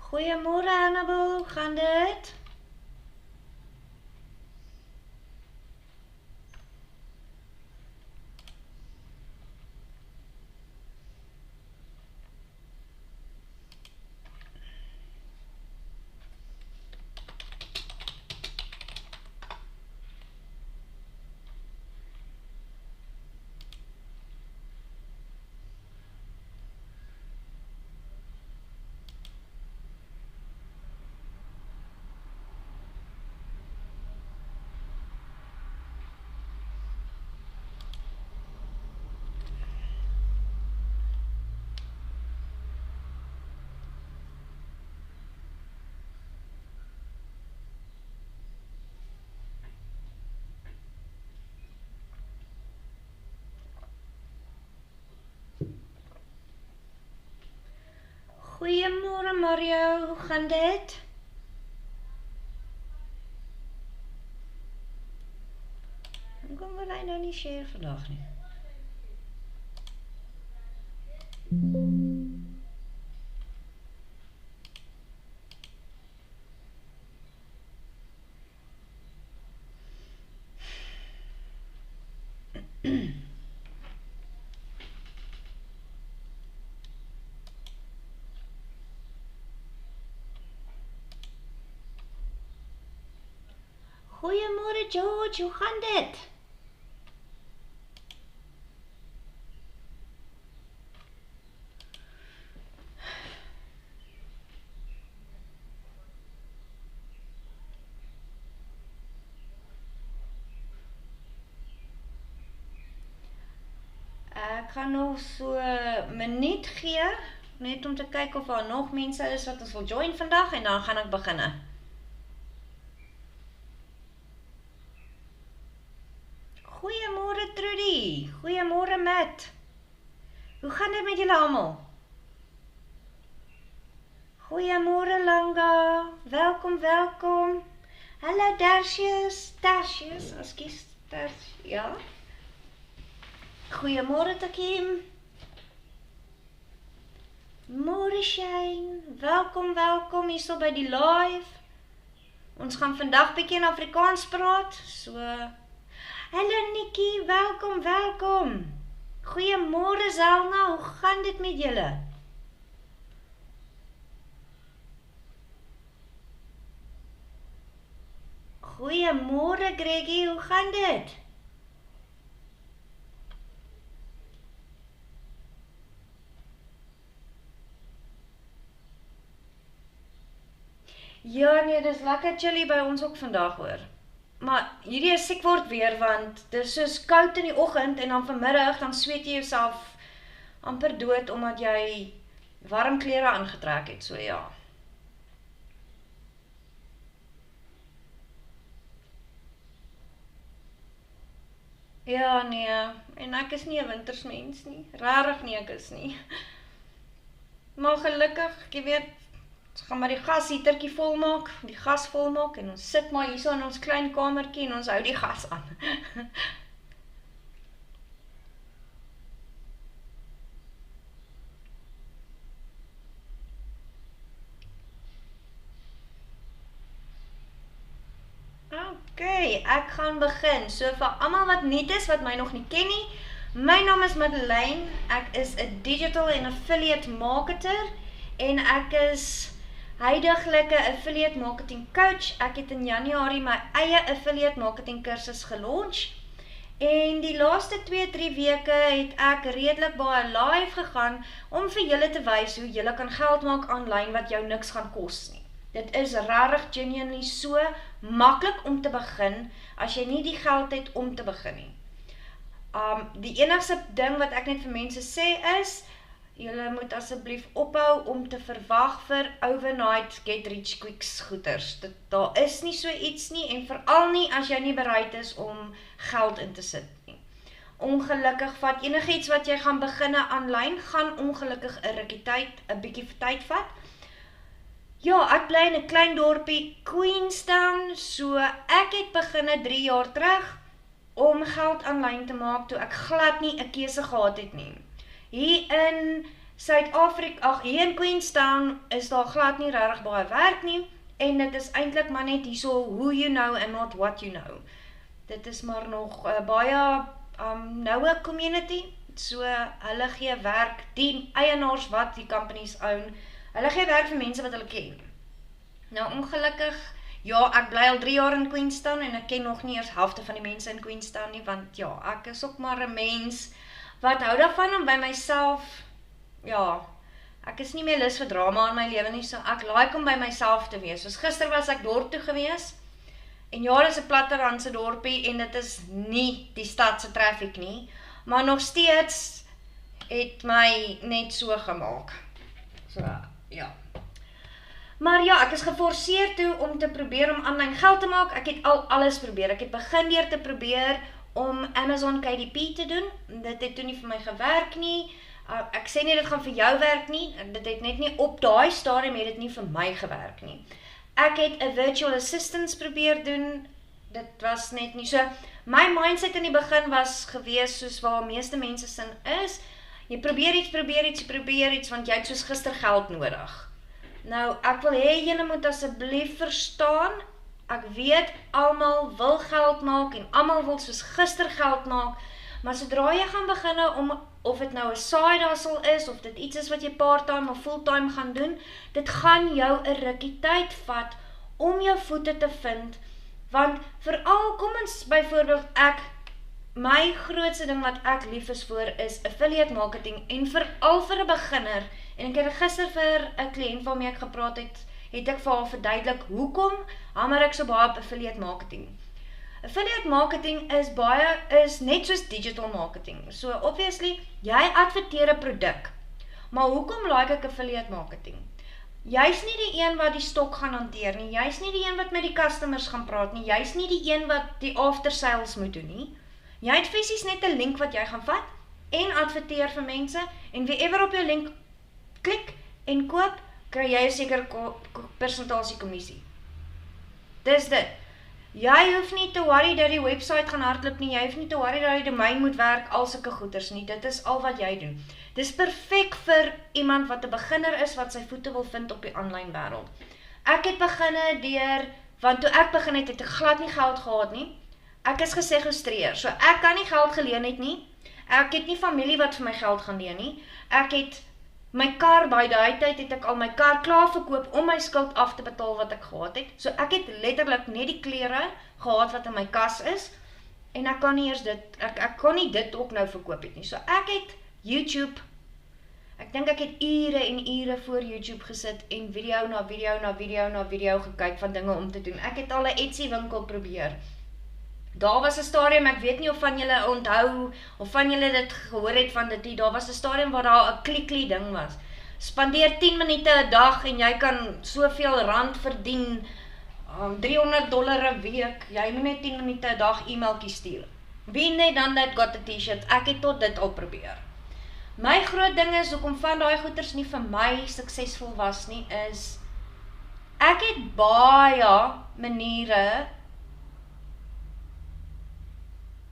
Goeiemôre Annabel, hoe gaan dit? Goeiemôre Mario, hoe gaan dit? Hoekom wil hy nou nie share vandag nie? Goeiemôre George, hoe gaan dit? Ek gaan nog so 'n minuut gee, net om te kyk of daar nog mense is wat ons wil join vandag en dan gaan ek beginne. Goeiemôre Trudy, goeiemôre Matt. Hoe gaan dit met julle almal? Goeiemôre Langa, welkom, welkom. Hallo Tertius, ekskuus, ja. Goeiemôre Takim. Môre Shane, welkom hierso by die live. Ons gaan vandag bietjie in Afrikaans praat, so. Hallo Nikki, welkom. Goeiemôre Zelna, hoe gaan dit met julle? Goeiemôre Greggy, hoe gaan dit? Ja nee, dis lekker chilly by ons ook vandag hoor. Maar hierdie is siek word weer want dis soos koud in die oggend en dan vanmiddag dan sweet jy jouself amper dood omdat jy warm klere aangetrek het, so ja. Ja nee, en ek is nie 'n wintersmens nie, rarig nie ek is nie. Maar gelukkig, jy weet, ons gaan maar die gashietertjie volmaak, die gas volmaak en ons sit maar hierso in ons klein kamertjie en ons hou die gas aan. Okay, ek gaan begin. So vir almal wat nuut is, wat my nog nie ken nie, my naam is Madeleine, ek is 'n digital en affiliate marketer en ek is huidiglik 'n affiliate marketing coach. Ek het in Januarie my eie affiliate marketing kursus gelaunch en die laaste 2-3 weke het ek redelik baie live gegaan om vir julle te wys hoe julle kan geld maak aanlyn wat jou niks gaan kos nie. Dit is regtig genuinely so maklik om te begin as jy nie die geld het om te begin nie. Die enigste ding wat ek net vir mense sê is, julle moet asseblief ophou om te verwag vir overnight get rich quick goeders. Daar is nie so iets nie en veral nie as jy nie bereid is om geld in te sit nie. Ongelukkig vat enigiets wat jy gaan beginne aanlyn, gaan ongelukkig 'n rukkie tyd, 'n bietjie tyd vat. Ja, ek bly in 'n klein dorpie Queenstown, so ek het beginne 3 jaar terug om geld aanlyn te maak toe ek glad nie 'n keuse gehad het nie. Hier in Suid-Afrika, hier in Queenstown is daar glad nie regtig baie werk nie, en dit is eintlik maar net hierso who you know and not what you know. Dit is maar nog baie noue community, so hulle gee werk, die eienaars wat die companies own, hulle gee werk vir mense wat hulle ken. Nou ongelukkig, ja, ek bly al 3 jaar in Queenstown en ek ken nog nie eers helfte van die mense in Queenstown nie, want ja, ek is ook maar 'n mens wat hou daarvan om by myself, ja, ek is nie meer lus vir drama in my lewe nie, so ek like om by myself te wees. Soos gister was ek dorp toe gewees, en ja, dit is 'n plattelandse dorpie, en dit is nie die stadse traffic nie, maar nog steeds het my net so gemaak. So, ja. Maar ja, ek is geforseer toe om te probeer om aanlyn geld te maak. Ek het alles probeer. Ek het begin deur te probeer om Amazon KDP te doen. Dit het toe nie vir my gewerk nie. Ek sê nie dit gaan vir jou werk nie. Dit het net nie op daai stadium het dit nie vir my gewerk nie. Ek het 'n virtual assistance probeer doen. Dit was net nie so. My mindset in die begin was gewees soos waar meeste mense sin is. Jy probeer iets, want jy het soos gister geld nodig. Nou, ek wil hê julle moet asseblief verstaan, ek weet, almal wil geld maak en almal wil soos gister geld maak, maar sodra jy gaan beginne om, of dit nou 'n side hustle is, of dit iets is wat jy part-time of full-time gaan doen, dit gaan jou 'n rukkie tyd vat om jou voete te vind, want veral, kom ons byvoorbeeld my grootste ding wat ek lief is vir is affiliate marketing, en veral vir 'n beginner, en ek het gister vir 'n kliënt waarmee ek gepraat het ek vir haar verduidelik, hoekom hamer ek so baie op affiliate marketing. Affiliate marketing is net soos digital marketing. So obviously, jy adverteer 'n produk, maar hoekom like ek affiliate marketing? Jy's nie die een wat die stok gaan hanteer nie, jy's nie die een wat met die customers gaan praat nie, jy's nie die een wat die after sales moet doen nie. Jy het fisies net 'n link wat jy gaan vat en adverteer vir mense, en wie ever op jou link klik en koop, kry jy 'n sekere persentasie kommissie. Dis dit. Jy hoef nie te worry dat die website gaan hardloop nie, jy hoef nie te worry dat die domein moet werk, al sulke goeders nie, dit is al wat jy doen. Dis perfek vir iemand wat 'n beginner is, wat sy voete wil vind op die online wêreld. Ek het beginne want toe ek begin het ek glad nie geld gehad nie. Ek is gesegistreer, so ek kan nie geld geleen het nie. Ek het nie familie wat vir my geld gaan leen nie. Ek het my kar, by daai tyd het ek al my kar klaar verkoop om my skuld af te betaal wat ek gehad het. So ek het letterlik net die klere gehad wat in my kas is, en ek kan nie eers ek kon nie dit ook nou verkoop het nie. So ek het YouTube, ek dink ek het ure en ure voor YouTube gesit en video na video gekyk van dinge om te doen. Ek het al 'n Etsy winkel probeer. Daar was 'n stadium, ek weet nie of van julle onthou, of van julle dit gehoor het van dit, daar was 'n stadium waar daar 'n klikkie ding was. Spandeer 10 minute 'n dag en jy kan soveel rand verdien, $300 'n week, jy moet net 10 minute 'n dag e-mailtjies stuur. Wie net dan that got a t-shirt, ek het tot dit al probeer. My groot ding is, hoekom van daai goeders nie vir my suksesvol was nie, is, ek het baie maniere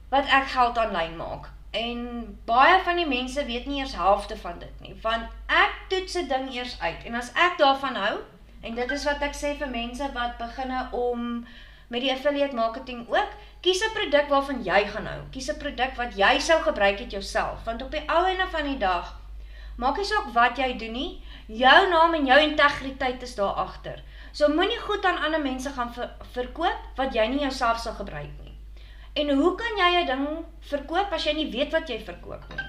wat ek geld aanlyn maak. En baie van die mense weet nie eers helfte van dit nie, want ek toets 'n ding eers uit, en as ek daarvan hou, en dit is wat ek sê vir mense wat beginne om met die affiliate marketing ook, kies 'n produk waarvan jy gaan hou, kies 'n produk wat jy sou gebruik het jouself, want op die ou einde van die dag, maak nie saak wat jy doen nie, jou naam en jou integriteit is daar agter. So moenie goed aan ander mense gaan verkoop, wat jy nie jouself sal gebruik nie. En hoe kan jy 'n ding verkoop as jy nie weet wat jy verkoop nie?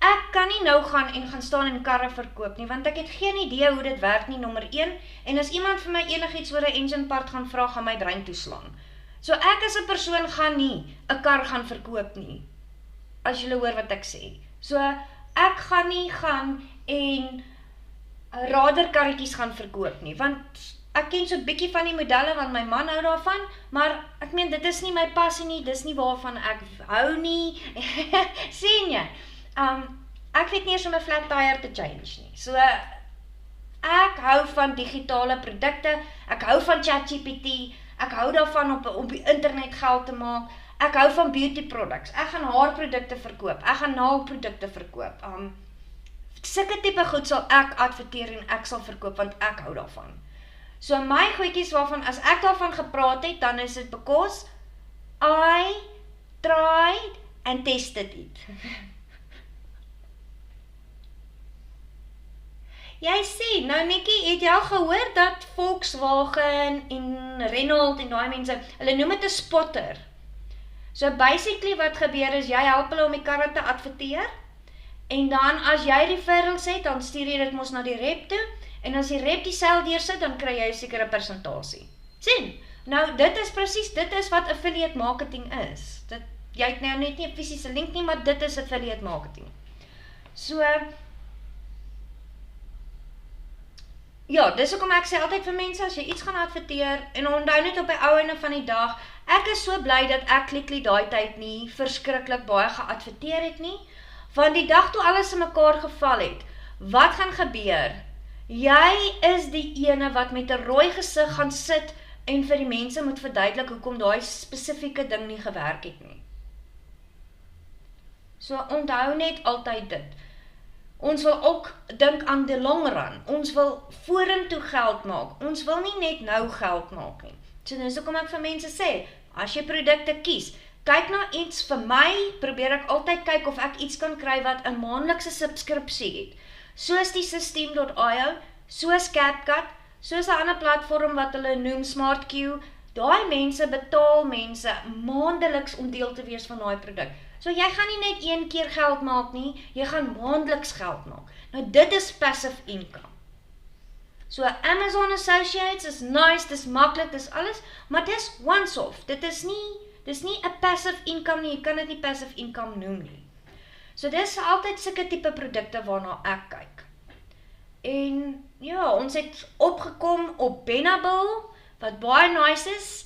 Ek kan nie nou gaan staan en karre verkoop nie, want ek het geen idee hoe dit werk nie, nommer 1, en as iemand vir my enigiets oor 'n engine part gaan vra, gaan my brein toeslaan. So ek as 'n persoon gaan nie 'n kar gaan verkoop nie, as julle hoor wat ek sê. So ek gaan nie gaan en raderkarretjies gaan verkoop nie, want ek ken so 'n bietjie van die modelle, want my man hou daarvan, maar ek meen, dit is nie my passie nie, dis nie waarvan ek hou nie, sien jy? Ek weet nie eens om 'n flat tire te change nie, so ek hou van digitale produkte, ek hou van ChatGPT, ek hou daarvan op die internet geld te maak, ek hou van beauty products, ek gaan haarprodukte verkoop, ek gaan naalprodukte verkoop, sulke tipe goed sal ek adverteer en ek sal verkoop, want ek hou daarvan. So my goedjies waarvan, as ek daarvan gepraat het, dan is dit because I tried and tested it. Jy sê, nou Nikkie, het jy al gehoor dat Volkswagen en Renault en daai mense, hulle noem dit 'n spotter. So basically wat gebeur is, jy help hulle om die karre te adverteer, en dan as jy referrals het, dan stuur jy dit mos na die rep toe, en as die rep die sel deursit, dan kry jy 'n sekere persentasie. Sien, nou dit is wat affiliate marketing is. Jy het nou net nie 'n fisiese link nie, maar dit is affiliate marketing. So, ja, dis hoekom ek sê altyd vir mense, as jy iets gaan adverteer, en onthou net op die ou einde van die dag, ek is so bly dat ek Clickly daai tyd nie verskriklik baie geadverteer het nie, want die dag toe alles in mekaar geval het, wat gaan gebeur? Jy is die ene wat met 'n rooi gesig gaan sit en vir die mense moet verduidelik hoekom daai spesifieke ding nie gewerk het nie. So onthou net altyd dit. Ons wil ook dink aan die long run. Ons wil vorentoe geld maak. Ons wil nie net nou geld maak nie. So dis hoekom ek vir mense sê, as jy produkte kies, kyk na iets. Vir my probeer ek altyd kyk of ek iets kan kry wat 'n maandelikse subskripsie het. Soos die System.io, soos CapCut, soos 'n ander platform wat hulle noem SmartQ. Daai mense betaal mense maandeliks om deel te wees van daai produk. So jy gaan nie net een keer geld maak nie, jy gaan maandeliks geld maak. Nou dit is passive income. So Amazon Associates is nice, dis maklik, dis alles, maar dis once off. Dit is nie 'n passive income nie, jy kan dit nie passive income noem nie. So dis altyd sulke tipe produkte waarna ek kyk. En ja, ons het opgekom op Benable, wat baie nice is.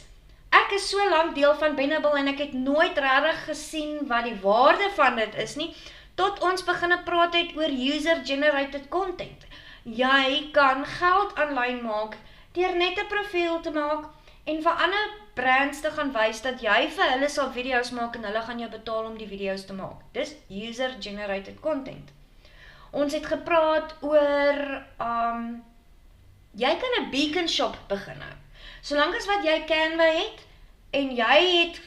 Ek is so lank deel van Benable en ek het nooit regtig gesien wat die waarde van dit is nie, tot ons begin praat het oor user-generated content. Jy kan geld aanlyn maak deur net 'n profiel te maak en vir ander brands te gaan wys dat jy vir hulle sal video's maak en hulle gaan jou betaal om die video's te maak. Dis user-generated content. Ons het gepraat oor, jy kan 'n beacon shop begin nou. Solank as wat jy Canva het, en jy het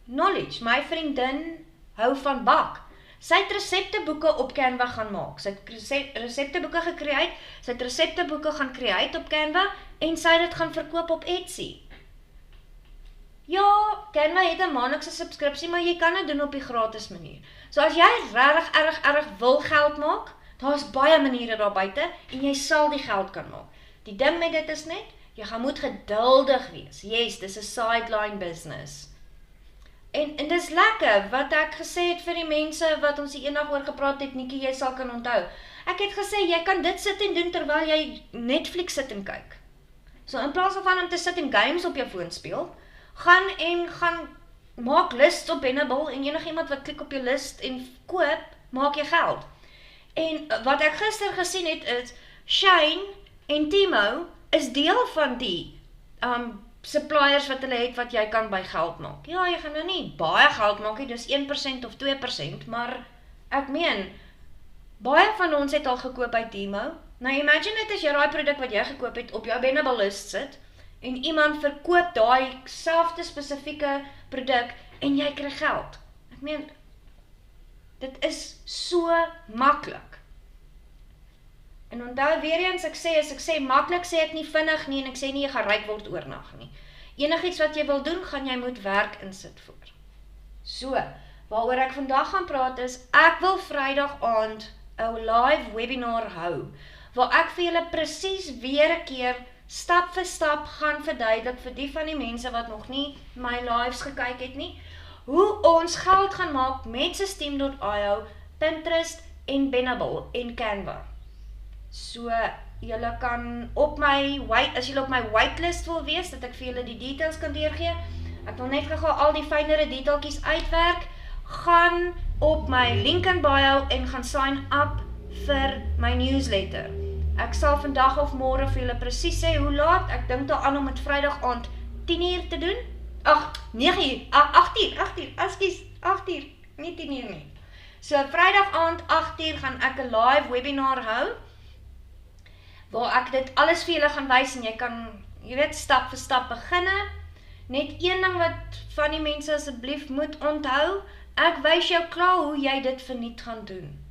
knowledge, my vriendin hou van bak. Sy het resepteboeke op Canva gaan maak. Sy het resepteboeke gecreate, sy het resepteboeke gaan create op Canva, en sy het dit gaan verkoop op Etsy. Ja, Canva het 'n maandelikse subskripsie, maar jy kan dit doen op die gratis manier. So as jy regtig erg wil geld maak, daar's baie maniere daar buite, en jy sal die geld kan maak. Die ding met dit is net, jy gaan moet geduldig wees. Yes, dis 'n sideline business. En dis lekker, wat ek gesê het vir die mense, wat ons die eendag oor gepraat het, Nikkie, jy sal kan onthou. Ek het gesê, jy kan dit sit en doen, terwyl jy Netflix sit en kyk. So in plaas van om te sit en games op jou foon speel, gaan maak lists op Benable, en enigiemand wat klik op jou list en koop, maak jy geld. En wat ek gister gesien het is, Shane en Timo is deel van die suppliers wat hulle het, wat jy kan by geld maak. Ja, jy gaan nou nie baie geld maak, dis 1% of 2%, maar ek meen, baie van ons het al gekoop by Timo. Nou imagine net as jy daai produk wat jy gekoop het op jou Benable list sit, en iemand verkoop daai selfde spesifieke produk, en jy kry geld. Ek meen, dit is so maklik. En onthou weer eens, as ek sê maklik, sê ek nie vinnig nie, en ek sê nie jy gaan ryk word oornag nie. Enigiets wat jy wil doen, gaan jy moet werk insit voor. So, waaroor ek vandag gaan praat is, ek wil Vrydag aand 'n live webinar hou, waar ek vir julle presies weer 'n keer, stap vir stap gaan verduidelik vir die van die mense wat nog nie my lives gekyk het nie, hoe ons geld gaan maak met System.io, Pinterest en Benable en Canva. So, julle kan op as julle op my waitlist wil wees, dat ek vir julle die details kan deurgee, ek wil net gou al die fynere detailtjies uitwerk, gaan op my link in bio en gaan sign up vir my newsletter. Ek sal vandag of môre vir julle presies sê hoe laat, ek dink daaraan om dit Vrydag aand 10:00 te doen. Ag, 9:00, 8:00, ekskuus, 8:00, nie 10:00 nie. So Vrydag aand 8uur gaan ek 'n live webinar hou, waar ek dit alles vir julle gaan wys en jy kan, jy weet, stap vir stap beginne. Net een ding wat van die mense asseblief moet onthou, ek wys jou klaar hoe jy dit verniet gaan doen.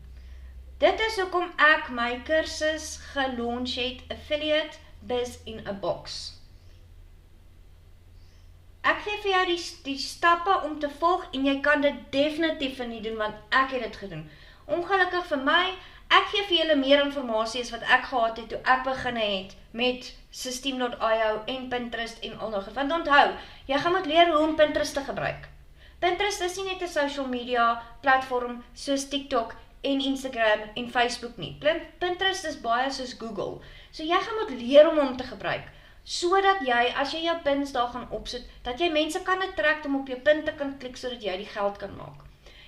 Dit is hoekom ek my kursus gelaunch het, Affiliate Biz in a Box. Ek gee vir jou die stappe om te volg en jy kan dit definitief nie doen, want ek het dit gedoen. Ongelukkig vir my, ek gee vir julle meer inligting as wat ek gehad het toe ek begin het met System.io en Pinterest en al nog. Want onthou, jy gaan moet leer hoe om Pinterest te gebruik. Pinterest is nie net 'n social media platform soos TikTok en Instagram en Facebook nie. Pinterest is baie soos Google. So jy gaan moet leer om hom te gebruik, sodat jy, as jy jou pins daar gaan opsit, dat jy mense kan attract om op jou pin te kan klik, sodat jy die geld kan maak.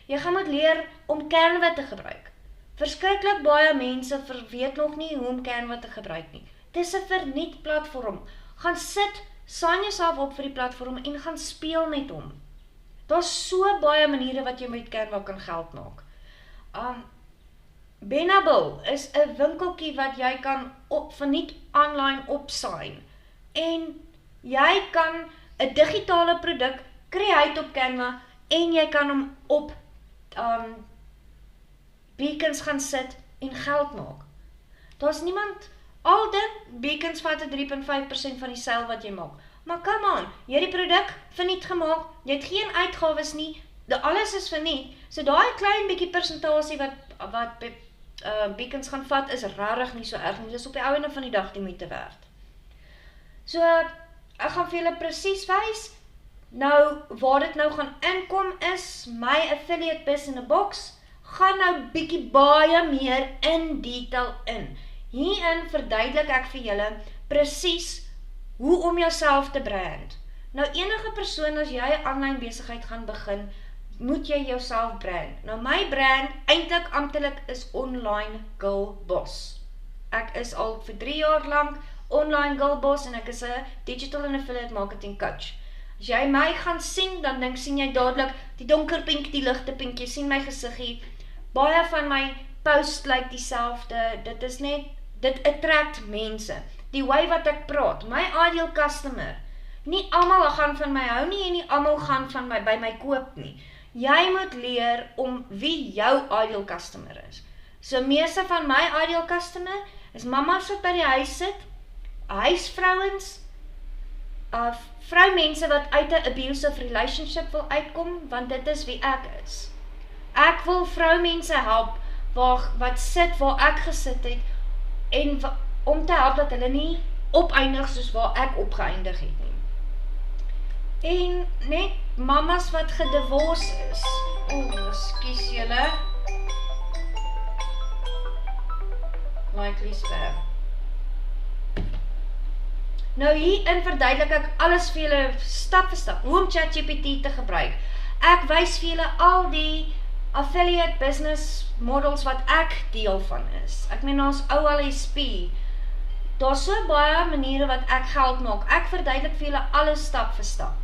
Jy gaan moet leer om Canva te gebruik. Verskriklik baie mense weet nog nie hoe om Canva te gebruik nie. Dit is 'n verniet platform. Gaan sit, sign jouself op vir die platform en gaan speel met hom. Daar's so baie maniere wat jy met Canva kan geld maak. Benable is 'n winkeltjie wat jy kan verniet online opsign. En jy kan 'n digitale produk create op Canva en jy kan hom op beacons gaan sit en geld maak. Daar's niemand, al dit, beacons vat 3.5% van die sale wat jy maak. Maar come on, jy het die produk verniet gemaak, jy het geen uitgawes nie, alles is verniet, so daai klein bietjie persentasie wat beacons gaan vat, is rarig nie so erg nie, dis op die ou ende van die dag die moeite werd. So, ek gaan vir julle presies wys, nou, waar dit nou gaan inkom is, my Affiliate Biz in a Box, gaan nou bietjie baie meer in detail in. Hierin verduidelik ek vir julle presies hoe om jouself te brand. Nou enige persoon as jy 'n aanlyn besigheid gaan begin, moet jy jouself brand. Nou my brand eintlik amptelik is Online Girl Boss. Ek is al vir 3 jaar lank Online Girl Boss en ek is 'n digital en affiliate marketing coach. As jy my gaan sien, dan sien jy dadelik die donker pink, die ligte pink, jy sien my gesiggie. Baie van my posts lyk dieselfde, dit attract mense. Die way wat ek praat, my ideal customer, nie almal gaan van my hou nie en nie almal gaan van by my koop nie. Jy moet leer om wie jou ideal customer is. So meeste van my ideal customer is mamas wat by die huis sit, huisvrouens, vroumense wat uit 'n abusive relationship wil uitkom, want dit is wie ek is. Ek wil vroumense help wat sit waar ek gesit het en om te help dat hulle nie opeindig soos waar ek opgeëindig het nie. En net mamas wat gedivorce is. Ekskuus julle. Likely spam. Nou hierin verduidelik ek alles vir julle stap vir stap, hoe om ChatGPT te gebruik. Ek wys vir julle al die affiliate business models wat ek deel van is. Ek meen ons OLSP. Daar's so baie maniere wat ek geld maak. Ek verduidelik vir julle alles stap vir stap.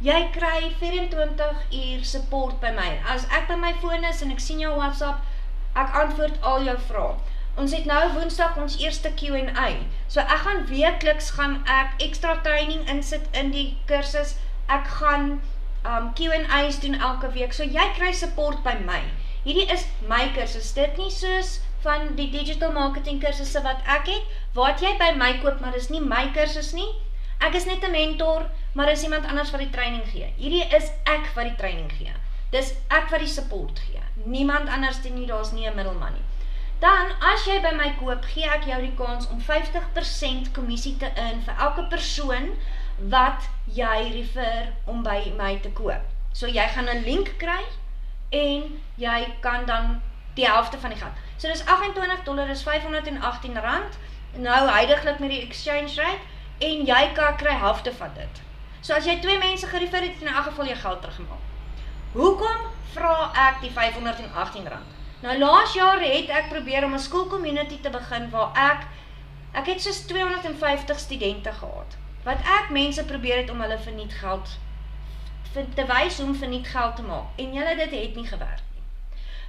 Jy kry 24 uur support by my. As ek by my foon is en ek sien jou WhatsApp, ek antwoord al jou vrae. Ons het nou Woensdag ons eerste Q&A. So ek gaan weekliks ekstra training insit in die kursus. Ek gaan Q&A's doen elke week. So jy kry support by my. Hierdie is my kursus. Dit nie soos van die digital marketing kursusse wat ek het, wat jy by my koop, maar dis nie my kursus nie. Ek is net 'n mentor, maar is iemand anders wat die training gee. Hierdie is ek wat die training gee. Dis ek wat die support gee. Niemand anders nie, daar's nie 'n middelman nie. Dan, as jy by my koop, gee ek jou die kans om 50% kommissie te in vir elke persoon wat jy refer om by my te koop. So jy gaan 'n link kry en jy kan dan die helfte van die geld. So dis $28, is R518, nou huidiglik met die exchange rate, en jy kan kry helfte van dit. So as jy 2 mense gerefer het, in elk geval jy geld teruggemaak. Hoekom vra ek die R518? Nou laas jaar het ek probeer om 'n school community te begin waar ek het soos 250 studente gehad. Wat ek mense probeer het om hulle verniet geld te wys hoe om verniet geld te maak. En julle dit het nie gewerk nie.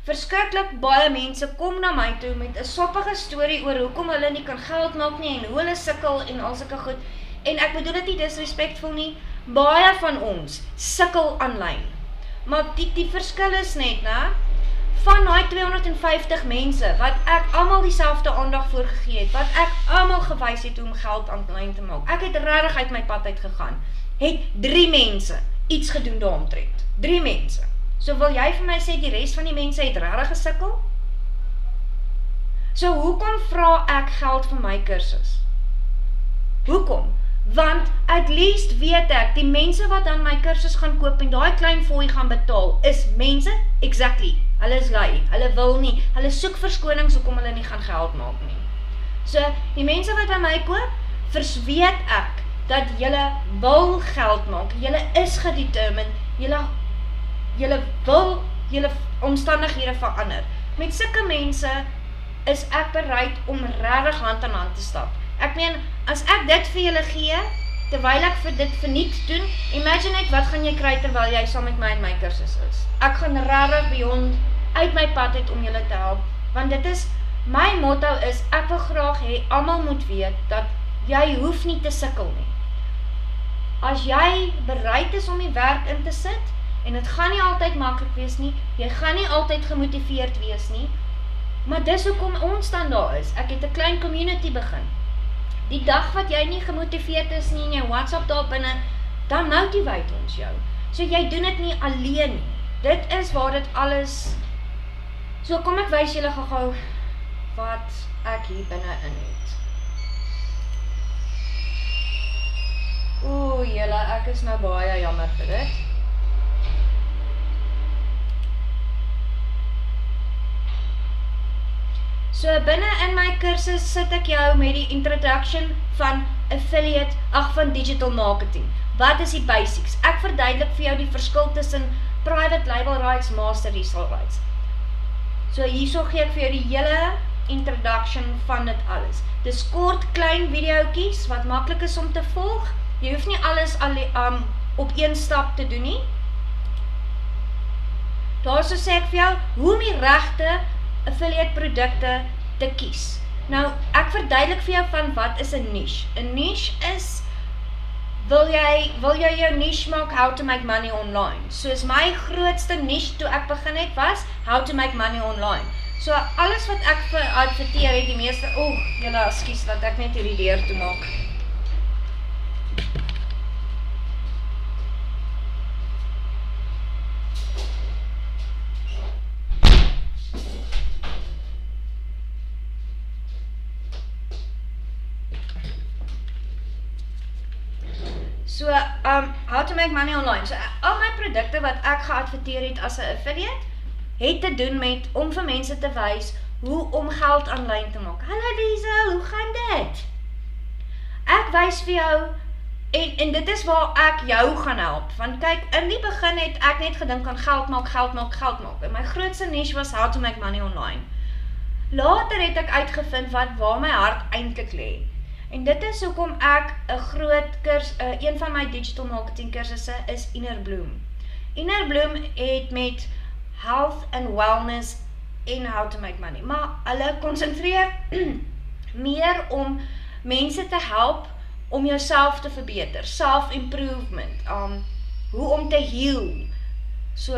Verskriklik baie mense kom na my toe met 'n soppige storie oor hoekom hulle nie kan geld maak nie en hoe hulle sukkel en al sulke goed. En ek bedoel dit nie disrespectful nie, baie van ons sukkel aanlyn. Maar die verskil is net, né? Van daai 250 mense, wat ek almal dieselfde aandag voorgegee het, wat ek almal gewys het hoe om geld aanlyn te maak. Ek het regtig uit my pad uit gegaan. Het 3 mense iets gedoen daaromtrent. 3 mense. So wil jy vir my sê die res van die mense het regtig gesukkel? So hoekom vra ek geld vir my kursus? Hoekom? Want at least weet ek, die mense wat dan my kursus gaan koop en daai klein fooi gaan betaal, is mense, exactly, hulle is lui, hulle wil nie, hulle soek verskonings hoekom hulle nie gaan geld maak nie. So, die mense wat by my koop, versweet ek, dat julle wil geld maak, julle is gedetermined, julle wil julle omstandighede verander. Met sulke mense is ek bereid om regtig hand aan hand te stap. Ek meen, as ek dit vir julle gee, terwyl ek vir dit verniet doen, imagine net wat gaan jy kry terwyl jy saam met my in my kursus is. Ek gaan regtig beyond uit my pad uit om julle te help, want dit is, my motto is, ek wil graag hê, almal moet weet, dat jy hoef nie te sukkel nie. As jy bereid is om die werk in te sit, en het gaan nie altyd maklik wees nie, jy gaan nie altyd gemotiveerd wees nie, maar dis hoekom ons dan daar is. Ek het 'n klein community begin. Die dag wat jy nie gemotiveerd is nie in jou WhatsApp daar binne, dan motiveer ons jou. So jy doen dit nie alleen nie. Dit is waar dit alles... So kom ek wys julle gou wat ek hier binne in het. Oeh, julle, ek is nou baie jammer vir dit. So binne in my kursus sit ek jou met die introduction van affiliate, van digital marketing. Wat is die basics? Ek verduidelik vir jou die verskil tussen private label rights, master resale rights. So hierso gee ek vir jou die hele introduction van dit alles. Dis kort, klein videoetjies wat maklik is om te volg. Jy hoef nie alles op een stap te doen nie. Daarso sê ek vir jou hoe om die regte affiliate produkte te kies. Nou, ek verduidelik vir jou van wat is 'n niche. 'n Niche is, wil jy jou niche maak, how to make money online. Soos my grootste niche toe ek begin het was, how to make money online. So, alles wat ek adverteer het, die meeste, julle, ekskuus, laat ek net hierdie deur toe maak. So, how to make money online. So, al my produkte wat ek geadverteer het as 'n affiliate, het te doen met om vir mense te wys hoe om geld aanlyn te maak. Hallo Liesel, hoe gaan dit? Ek wys vir jou, en dit is waar ek jou gaan help. Want kyk, in die begin het ek net gedink aan geld maak. En my grootste niche was how to make money online. Later het ek uitgevind waar my hart eintlik lê. En dit is hoekom ek 'n groot een van my digital marketing kursusse is Inner Bloom. Inner Bloom het met health and wellness en how to make money. Maar hulle konsentreer meer om mense te help om jouself te verbeter, self-improvement, hoe om te heal. So,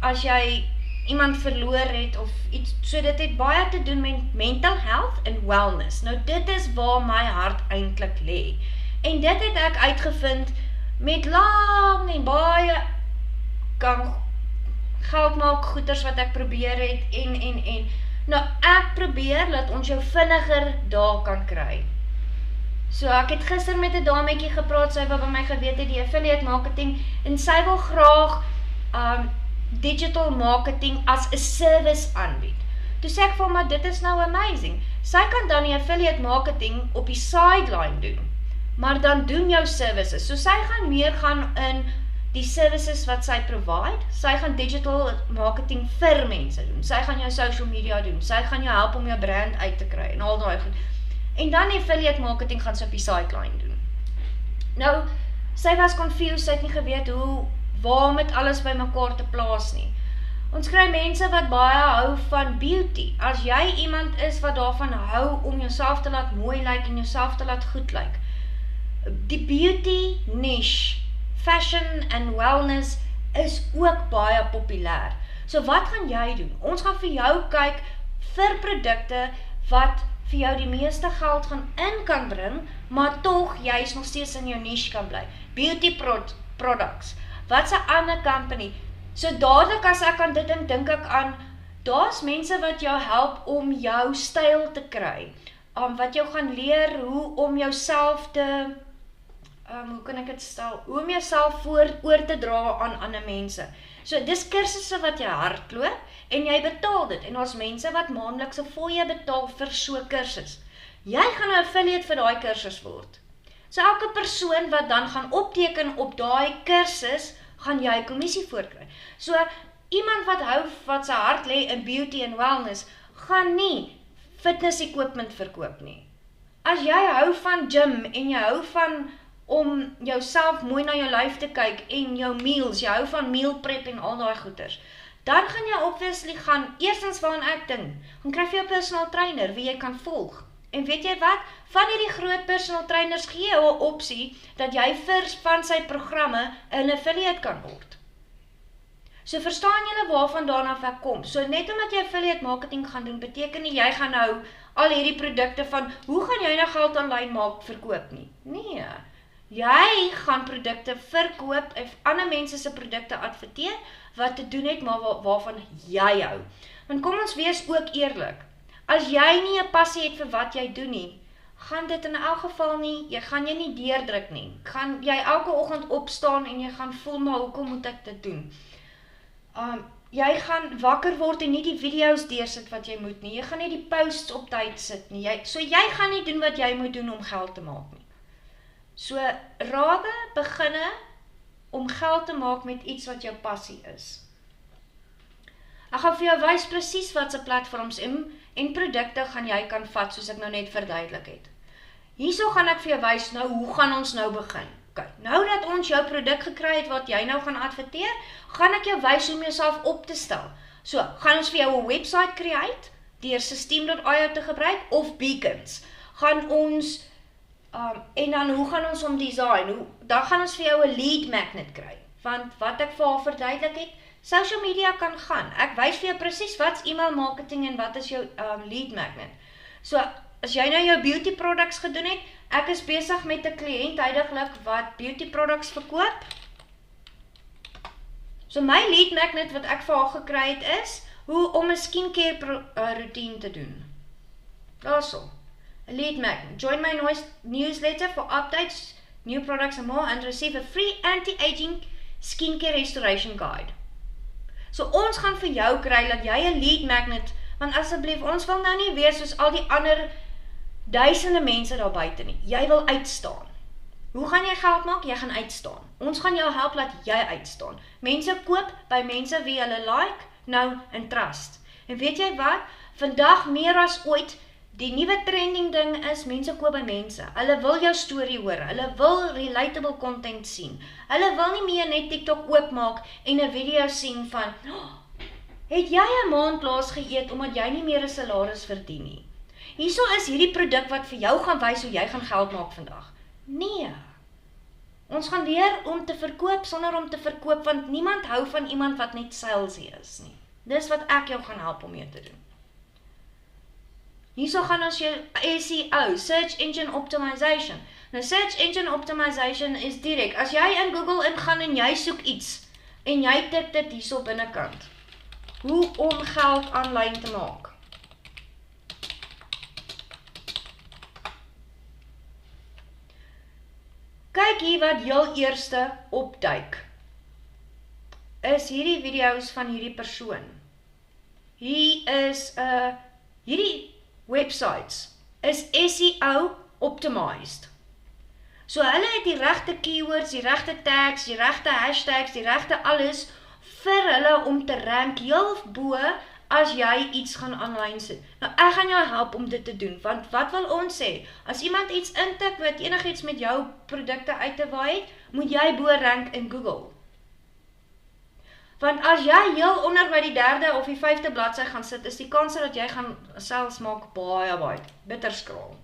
as jy iemand verloor het of iets, so dit het baie te doen met mental health en wellness. Nou dit is waar my hart eintlik lê. En dit het ek uitgevind met lang en baie geld maak goeders wat ek probeer het en. Nou ek probeer dat ons jou vinniger daar kan kry. So ek het gister met 'n dametjie gepraat, sy wat by my geweet het die affiliate marketing en sy wil graag digital marketing as 'n service aanbied. Toe sê ek vir hom, maar dit is nou amazing. Sy kan dan die affiliate marketing op die sideline doen, maar dan doen jou services. So sy gaan meer gaan in die services wat sy provide. Sy gaan digital marketing vir mense doen. Sy gaan jou social media doen. Sy gaan jou help om jou brand uit te kry en al daai goed. En dan die affiliate marketing gaan sy op die sideline doen. Nou, sy was confused, sy het nie geweet waar met alles by mekaar te plaas nie. Ons kry mense wat baie hou van beauty. As jy iemand is wat daarvan hou om jouself te laat mooi lyk en jouself te laat goed lyk. Die beauty niche, fashion and wellness is ook baie populêr. So wat gaan jy doen? Ons gaan vir jou kyk vir produkte wat vir jou die meeste geld gaan in kan bring, maar tog jy is nog steeds in jou niche kan bly. Beauty products. Wat's 'n ander company? So dadelik as ek aan dit dink ek aan, daar's mense wat jou help om jou styl te kry. Wat jou gaan leer hoe om jouself te, hoe kan ek dit stel? Hoe om jouself oor te dra aan ander mense. So dis kursusse wat jy hardloop en jy betaal dit. En ons mense wat maandeliks 'n fooie betaal vir so 'n kursus. Jy gaan 'n affiliate vir daai kursus word. So elke persoon wat dan gaan opteken op daai kursus, gaan jy kommissie voorkry. So iemand wat hou wat sy hart lê in beauty and wellness, gaan nie fitness equipment verkoop nie. As jy hou van gym en jy hou van om jouself mooi na jou lyf te kyk en jou meals, jy hou van meal prep en al daai goeders, dan gaan jy obviously gaan, eerstens waaraan ek dink, gaan kry jy 'n personal trainer wie jy kan volg. En weet jy wat? Van hierdie groot personal trainers gee jy 'n opsie dat jy van sy programme 'n affiliate kan word. So verstaan julle waarvan daarna ek kom. So net omdat jy affiliate marketing gaan doen, beteken nie jy gaan nou al hierdie produkte van, hoe gaan jy nou geld aanlyn maak verkoop nie? Nee. Jy gaan produkte verkoop of ander mense se produkte adverteer wat te doen het maar waarvan jy hou. Want kom ons wees ook eerlik. As jy nie 'n passie het vir wat jy doen nie, gaan dit in elk geval nie, jy gaan jy nie deurdruk nie. Gaan jy elke oggend opstaan en jy gaan voel maar hoekom moet ek dit doen? Jy gaan wakker word en nie die video's deursit wat jy moet nie. Jy gaan nie die posts op tyd sit nie. So jy gaan nie doen wat jy moet doen om geld te maak nie. So rade beginne om geld te maak met iets wat jou passie is. Ek gaan vir jou wys presies wat se platforms en produkte gaan jy kan vat soos ek nou net verduidelik het. Hierso gaan ek vir jou wys nou hoe gaan ons nou begin. Okay, nou dat ons jou produk gekry het wat jy nou gaan adverteer, gaan ek jou wys hoe om jouself op te stel. So, gaan ons vir jou 'n website create deur Systeme.io te gebruik of Beacons. Gaan ons en dan hoe gaan ons hom design? Dan gaan ons vir jou 'n lead magnet kry. Want wat ek vir haar verduidelik het, social media kan gaan. Ek wys vir jou presies wat's e-mail marketing en wat is jou lead magnet. So, as jy nou jou beauty products gedoen het, ek is besig met 'n kliënt huidiglik wat beauty products verkoop. So my lead magnet wat ek vir haar gekry het is, hoe om 'n skincare routine te doen. Daarso. A lead magnet. Join my newsletter for updates, new products and more and receive a free anti-aging skincare restoration guide. So ons gaan vir jou kry dat jy 'n lead magnet, want asseblief, ons wil nou nie wees soos al die ander duisende mense daar buite nie. Jy wil uitstaan. Hoe gaan jy geld maak? Jy gaan uitstaan. Ons gaan jou help laat jy uitstaan. Mense koop by mense wie hulle like, nou en trust. En weet jy wat? Vandag meer as ooit, die nuwe trending ding is, mense koop by mense. Hulle wil jou storie hoor. Hulle wil relatable content sien. Hulle wil nie meer net TikTok oopmaak en 'n video sien van, het jy 'n maand laas geëet omdat jy nie meer 'n salaris verdien nie? Hierso is hierdie produk wat vir jou gaan wys hoe jy gaan geld maak vandag. Nee. Ons gaan leer om te verkoop sonder om te verkoop, want niemand hou van iemand wat net salesy is nie. Dis wat ek jou gaan help om jou te doen. Hierso gaan ons jou SEO, Search Engine Optimization. Nou Search Engine Optimization is direk. As jy in Google ingaan en jy soek iets, en jy tik dit hierso binnekant. Hoe om geld aanlyn te maak. Kyk hier wat heel eerste opduik. Is hierdie video's van hierdie persoon. Hier is hierdie websites is SEO optimized. So hulle het die regte keywords, die regte tags, die regte hashtags, die regte alles vir hulle om te rank heel bo as jy iets gaan aanlyn sit. Nou ek gaan jou help om dit te doen, want wat wil ons sê? As iemand iets intik wat enigiets met jou produkte uit te waai, moet jy bo rank in Google. Want as jy heel onder by die 3de of die 5de bladsy gaan sit, is die kans dat jy gaan selfs maak baie bitterskraal.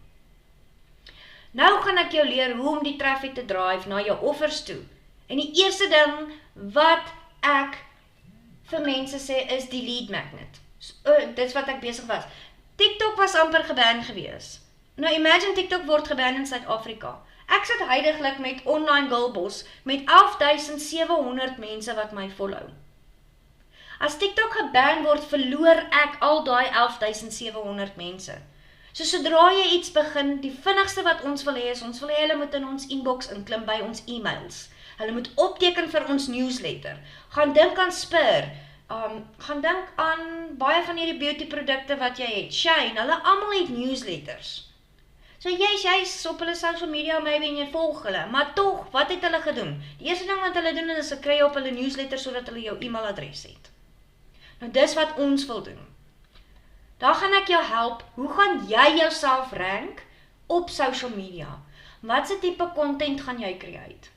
Nou gaan ek jou leer hoe om die traffic te drive na jou offers toe. En die eerste ding wat ek vir mense sê is die lead magnet. Dit is wat ek besig was. TikTok was amper geban gewees. Nou imagine TikTok word geban in Suid-Afrika. Ek sit huidiglik met online girlboss met 11.700 mense wat my follow. As TikTok geban word, verloor ek al daai 11.700 mense. So sodra jy iets begin, die vinnigste wat ons wil hê is, ons wil hê hulle moet in ons inbox inklim by ons e-mails. Hulle moet opteken vir ons newsletter. Gaan dink aan Spur. Gaan dink aan baie van hierdie beauty produkte wat jy het. Shane, hulle almal het newsletters. So jy's op hulle social media maybe en jy volg hulle, maar tog, wat het hulle gedoen? Die eerste ding wat hulle doen is hulle kry op hulle newsletter sodat hulle jou e-mailadres het. Nou dis wat ons wil doen. Daar gaan ek jou help, hoe gaan jy jouself rank op social media? Watse tipe content gaan jy create?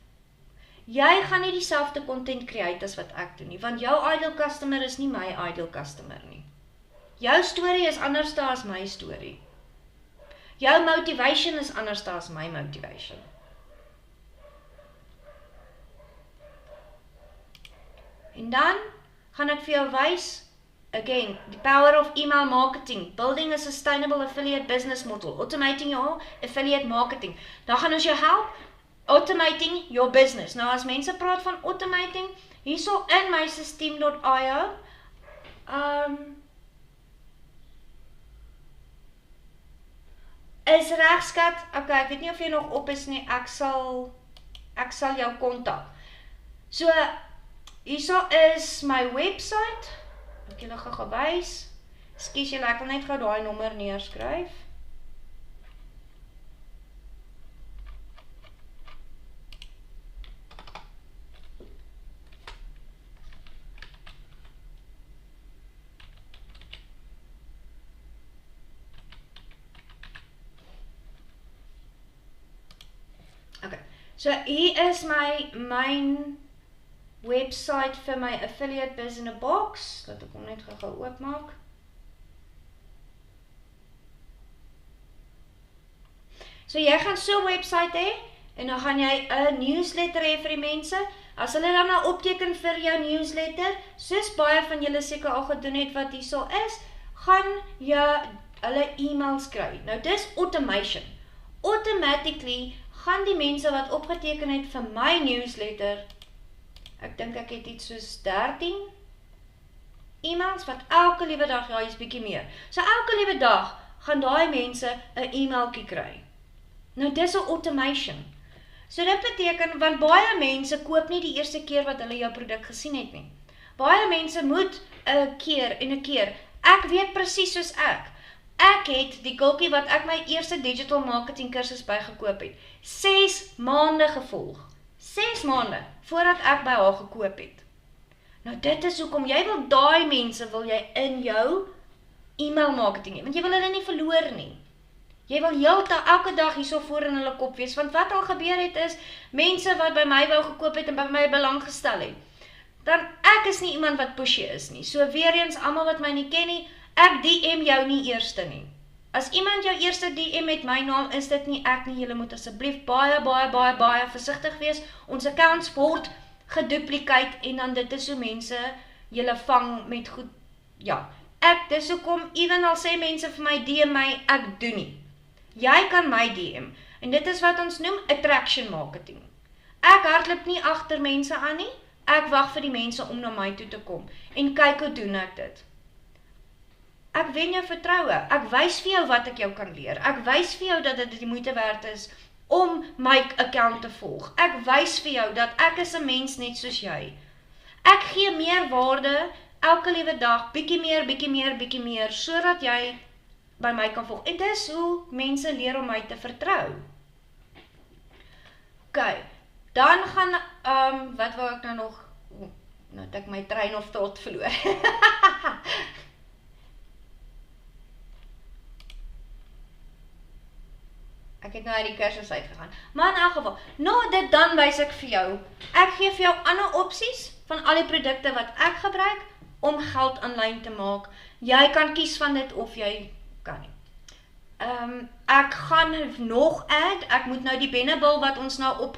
Jy gaan nie dieselfde content create as wat ek doen nie, want jou ideal customer is nie my ideal customer nie. Jou story is anders as my story. Jou motivation is anders as my motivation. En dan gaan ek vir jou wys, again, the power of email marketing, building a sustainable affiliate business model, automating your affiliate marketing. Dan gaan ons jou help, automating your business. Nou as mense praat van automating, hierso in my system.io, is regskat, okay, ek weet nie of jy nog op is nie, ek sal jou kontak. So, hierso is my website, ek julle gou wys, ekskuus julle, ek wil net gou daai nommer neerskryf. So hier is my main website vir my affiliate biz in a box. Laat ek hom net gou oopmaak. So jy gaan so 'n website hê en dan gaan jy 'n newsletter hê vir die mense. As hulle dan nou opteken vir jou newsletter, soos baie van julle seker al gedoen het wat hierso is, gaan jy hulle e-mails kry. Nou dis automation. Automatically gaan die mense wat opgeteken het vir my newsletter, ek dink ek het iets soos 13 e-mails wat elke liewe dag, ja, is bietjie meer. So elke liewe dag gaan daai mense 'n e-mailtjie kry. Nou dis 'n automation. So dit beteken, want baie mense koop nie die eerste keer wat hulle jou produk gesien het nie. Baie mense moet 'n keer en 'n keer. Ek weet presies soos ek het die gultjie wat ek my eerste digital marketing kursus bygekoop het, 6 maande gevolg. 6 maande voordat ek by haar gekoop het. Nou dit is hoekom jy wil daai mense wil jy in jou e-mail marketing hê, want jy wil hulle nie verloor nie. Jy wil heeltyd elke dag hierso voor in hulle kop wees, want wat al gebeur het is mense wat by my wou gekoop het en by my belang gestel het. Dan ek is nie iemand wat pushy is nie. So weer eens almal wat my nie ken nie, ek DM jou nie eerste nie. As iemand jou eerste DM met my naam, is dit nie ek nie. Julle moet asseblief baie versigtig wees. Ons accounts word geduplicate en dan dit is hoe mense julle vang met goed. Ja, dis hoekom ewen al sê mense vir my DM my, ek doen nie. Jy kan my DM en dit is wat ons noem attraction marketing. Ek hardloop nie agter mense aan nie. Ek wag vir die mense om na my toe te kom en kyk hoe doen ek dit. Ek wen jou vertroue, ek wys vir jou wat ek jou kan leer, ek wys vir jou dat dit die moeite werd is om my account te volg, ek wys vir jou dat ek is 'n mens net soos jy. Ek gee meer waarde, elke liewe dag, bietjie meer, sodat jy by my kan volg, en dis hoe mense leer om my te vertrou. Ok, dan gaan, wat wou ek nou nog, nou het ek my train of thought verloor. Ek het nou uit die kursus uitgegaan. Maar in elk geval, nou dit dan wys ek vir jou. Ek gee vir jou ander opsies van al die produkte wat ek gebruik om geld aanlyn te maak. Jy kan kies van dit of jy kan nie. Ek gaan nog add, ek moet nou die Bennable wat ons nou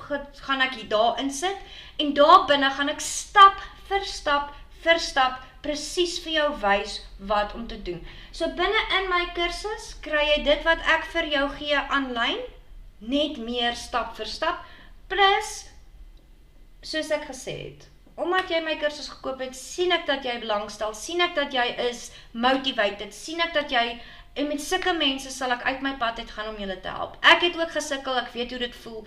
gaan ek hier daar insit, en daar binne gaan ek stap vir stap presies vir jou wys wat om te doen. So binne in my kursus kry jy dit wat ek vir jou gee aanlyn, net meer stap vir stap, plus, soos ek gesê het, omdat jy my kursus gekoop het, sien ek dat jy belangstel, sien ek dat jy is motivated, sien ek dat jy, en met sulke mense sal ek uit my pad uit gaan om julle te help. Ek het ook gesukkel, ek weet hoe dit voel.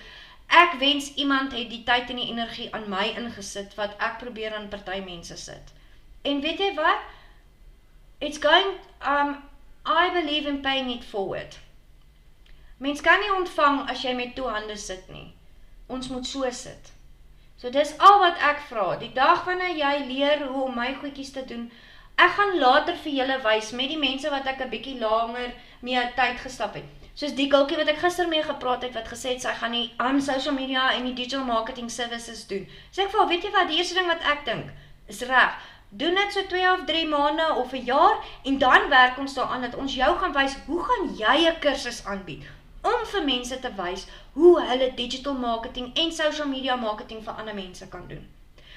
Ek wens iemand het die tyd en die energie aan my ingesit, wat ek probeer aan party mense sit. En weet jy wat? It's going, I believe in paying it forward. Mens kan nie ontvang as jy met 2 hande sit nie. Ons moet so sit. So dis al wat ek vra. Die dag wanneer jy leer hoe om my goedjies te doen, ek gaan later vir julle wys met die mense wat ek 'n bietjie langer mee tyd gestap het. Soos die gultjie wat ek gister mee gepraat het, wat gesê het, sy gaan die social media en die digital marketing services doen. So ek vir, weet jy wat, die eerste ding wat ek dink, is reg, doen dit so 2 of 3 maande of 'n jaar, en dan werk ons daaraan dat ons jou gaan wys, hoe gaan jy 'n kursus aanbied, om vir mense te wys, hoe hulle digital marketing en social media marketing vir ander mense kan doen.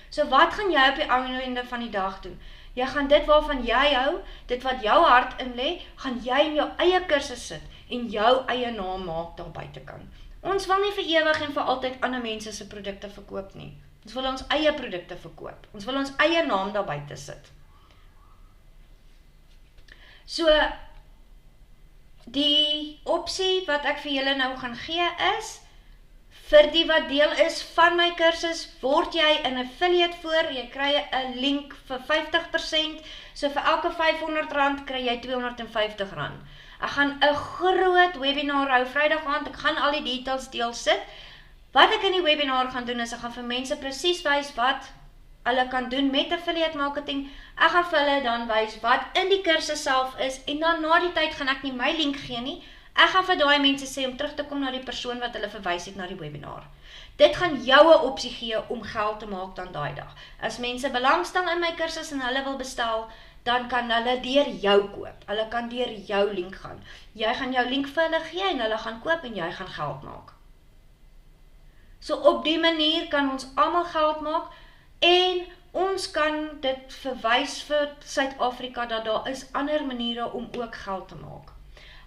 So wat gaan jy op die einde van die dag doen? Jy gaan dit waarvan jy hou, dit wat jou hart in lê, gaan jy in jou eie kursus sit, en jou eie naam maak daar buitekant. Ons wil nie vir ewig en vir altyd ander mense se produkte verkoop nie. Ons wil ons eie produkte verkoop. Ons wil ons eie naam daar buite sit. So, die opsie wat ek vir julle nou gaan gee is, vir die wat deel is van my kursus, word jy in affiliate voor, jy kry 'n link vir 50%, so vir elke R500 kry jy R250. Ek gaan 'n groot webinar hou Vrydag aand, ek gaan al die details deel sit. Wat ek in die webinar gaan doen is, ek gaan vir mense presies wys wat hulle kan doen met affiliate marketing. Ek gaan vir hulle dan wys wat in die kursus self is, en dan na die tyd gaan ek nie my link gee nie. Ek gaan vir daai mense sê om terug te kom na die persoon wat hulle verwys het na die webinar. Dit gaan jou 'n opsie gee om geld te maak dan daai dag. As mense belangstel in my kursus en hulle wil bestel, dan kan hulle deur jou koop. Hulle kan deur jou link gaan. Jy gaan jou link vir hulle gee en hulle gaan koop en jy gaan geld maak. So op die manier kan ons almal geld maak en ons kan dit verwys vir Suid-Afrika dat daar is ander maniere om ook geld te maak.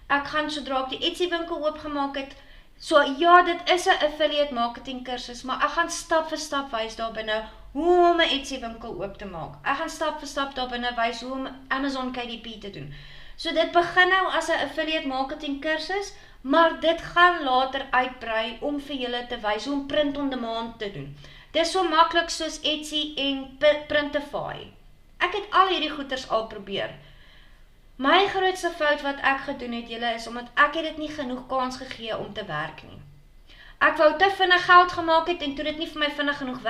Ek gaan sodra ek die Etsy winkel oopgemaak het, so ja, dit is 'n affiliate marketing kursus, maar ek gaan stap vir stap wys daar binne hoe om 'n Etsy winkel oop te maak. Ek gaan stap vir stap daar binne wys hoe om Amazon KDP te doen. So dit begin nou as 'n affiliate marketing kursus, maar dit gaan later uitbrei om vir julle te wys hoe om print on demand te doen. Dis so maklik soos Etsy en Printify. Ek het al hierdie goeders al probeer. My grootste fout wat ek gedoen het, julle, is omdat ek het dit nie genoeg kans gegee om te werk nie. Ek wou te vinnig geld gemaak het en toe dit nie vir my vinnig genoeg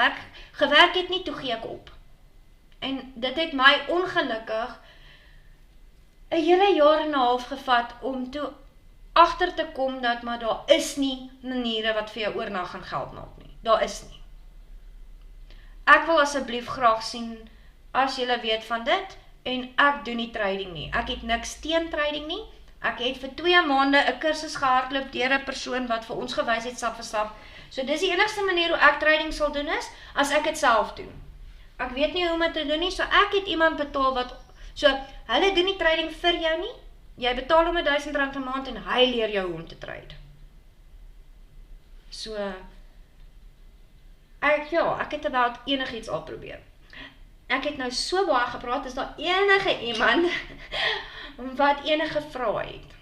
gewerk het nie, toe gee ek op. En dit het my ongelukkig 'n hele jaar en 'n half gevat om toe agter te kom dat maar daar is nie maniere wat vir jou oornag gaan geld maak nie. Daar is nie. Ek wil asseblief graag sien as julle weet van dit en ek doen nie trading nie. Ek het niks teen trading nie. Ek het vir 2 maande 'n kursus gehardloop deur 'n persoon wat vir ons gewys het stap vir stap. So dis die enigste manier hoe ek trading sal doen is as ek dit self doen. Ek weet nie hoe om dit te doen nie, so ek het iemand betaal wat hulle doen nie trading vir jou nie. Jy betaal hom R1000 'n maand en hy leer jou hoe om te trade. So ek het about enigiets al probeer. Ek het nou so baie gepraat, is daar enige iemand wat enige vrae het?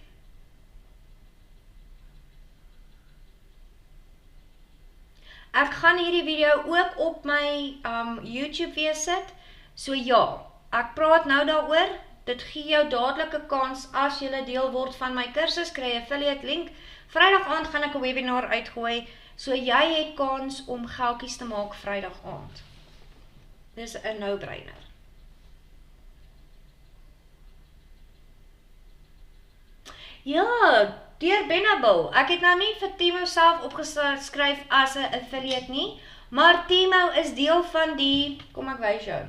Ek gaan hierdie video ook op my YouTube weer sit. So ja, ek praat nou daaroor. Dit gee jou dadelik 'n kans as jy deel word van my kursus, kry 'n affiliate link. Vrydag aand gaan ek 'n webinar uitgooi, so jy het kans om geldjies te maak Vrydag aand. Dis 'n no-brainer. Ja, deur Bennable. Ek het nou nie vir Timo self opgeskryf as 'n affiliate nie, Maar Temu is deel van die, kom ek wys jou.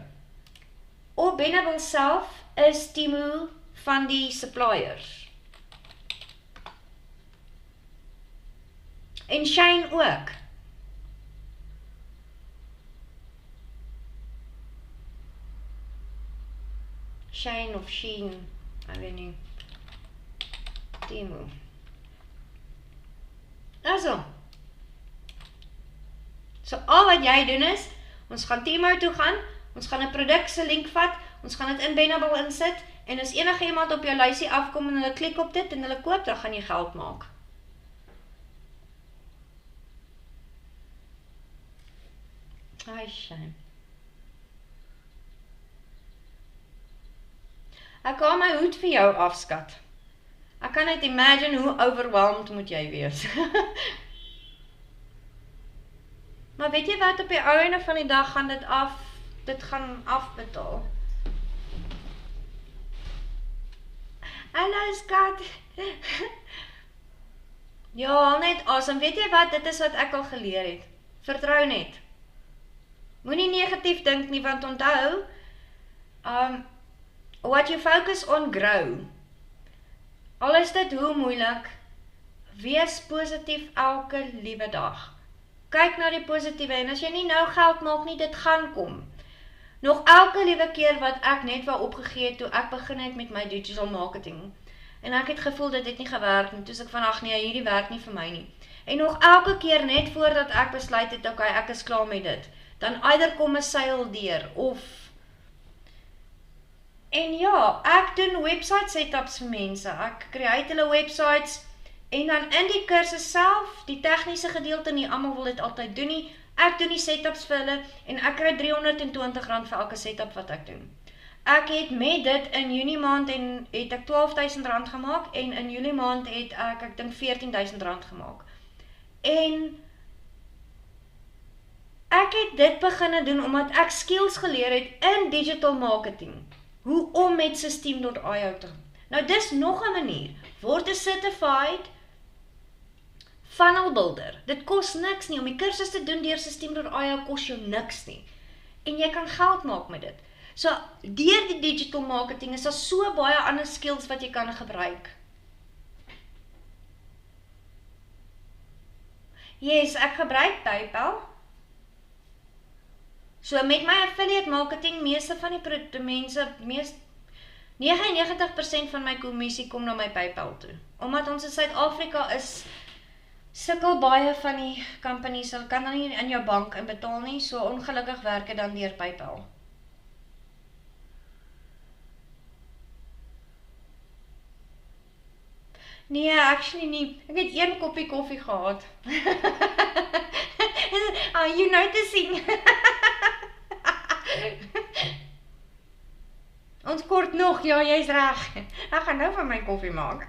Op Benable self is Temu van die suppliers. En Shein ook. Shein of Shein, ek weet nie. Temu. Also. So al wat jy doen is, ons gaan Temu toe gaan, ons gaan 'n produk se link vat, ons gaan dit in Benable insit, en as enige iemand op jou lysie afkom en hulle klik op dit en hulle koop, dan gaan jy geld maak. Ai, shame. Ek kan my hoed vir jou afskat. Ek kan net imagine hoe overwhelmed moet jy wees. Maar weet jy wat, op die einde van die dag gaan dit gaan afbetaal. Hallo skat. Ja, net awesome. Weet jy wat, dit is wat ek al geleer het. Vertrou net. Moenie negatief dink nie, want onthou, what you focus on grow. Al is dit hoe moeilik, wees positief elke liewe dag. Kyk na die positiewe, en as jy nie nou geld maak nie, dit gaan kom. Nog elke liewe keer wat ek net wou opgegee het, toe ek begin het met my digital marketing, en ek het gevoel dit het nie gewerk nie, toe ek van, ag nee, hierdie werk nie vir my nie. En nog elke keer net voordat ek besluit het, okay, ek is klaar met dit, dan either kom 'n seil deur, of en ja, ek doen website setups vir mense, ek create hulle websites, en dan in die kursus self, die tegniese gedeelte, nie almal wil dit altyd doen nie, ek doen die setups vir hulle, en ek kry R320 vir elke setup wat ek doen. Ek het met dit in Junie maand het ek R12.000 gemaak, en in Julie maand het ek dink R14.000 gemaak. En ek het dit begin doen, omdat ek skills geleer het in digital marketing, hoe om met Systeme.io te gaan. Nou dis nog 'n manier, word 'n certified funnel builder. Dit kos niks nie, om die kursus te doen deur Systeme.io kos jou niks nie. En jy kan geld maak met dit. So, deur die digital marketing is daar so baie ander skills wat jy kan gebruik. Yes, ek gebruik PayPal. So, met my affiliate marketing, meeste van die mense, 99% van my kommissie kom na my PayPal toe. Omdat ons in Suid-Afrika is, sukkel baie van die companies, hulle kan dan nie in jou bank inbetaal nie, so ongelukkig werk dit dan deur PayPal. Nee, actually nie. Ek het 1 koppie koffie gehad. Are you noticing? Ons kort nog, ja, jy's reg. Ek gaan nou van my koffie maak.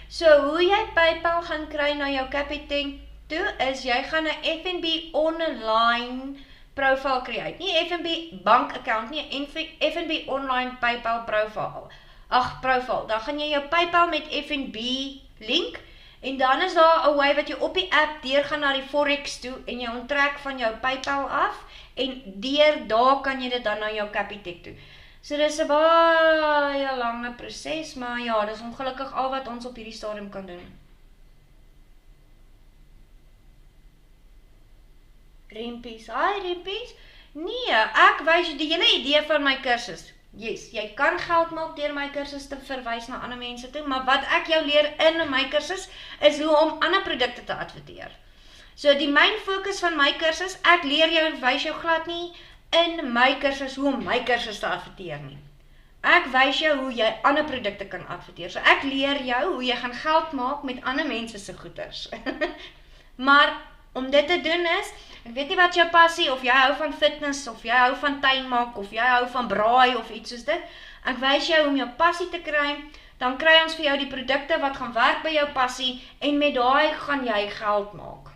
So, hoe jy PayPal gaan kry na jou Capitec toe, is jy gaan 'n FNB online profile create. Nie FNB bank account nie, FNB online PayPal profile. Profile. Dan gaan jy jou PayPal met FNB link, en dan is daar 'n way wat jy op die app deur gaan na die Forex toe, en jy onttrek van jou PayPal af, en deur daar kan jy dit dan na jou Capitec toe. So dis 'n baie lange proses, maar ja, dis ongelukkig al wat ons op hierdie stadium kan doen. Rempies, hi Rempies. Nee, ek wys die hele idee van my kursus. Yes, jy kan geld maak deur my kursus te verwys na ander mense toe, maar wat ek jou leer in my kursus is hoe om ander produkte te adverteer. So die main fokus van my kursus, ek leer jou, wys jou glad nie in my kursus hoe om my kursus te adverteer nie. Ek wys jou hoe jy ander produkte kan adverteer. So ek leer jou hoe jy gaan geld maak met ander mense se goeders. Maar om dit te doen is, ek weet nie wat jou passie, of jy hou van fitness, of jy hou van tuin maak, of jy hou van braai, of iets soos dit. Ek wys jou om jou passie te kry, dan kry ons vir jou die produkte wat gaan werk by jou passie, en met daai gaan jy geld maak.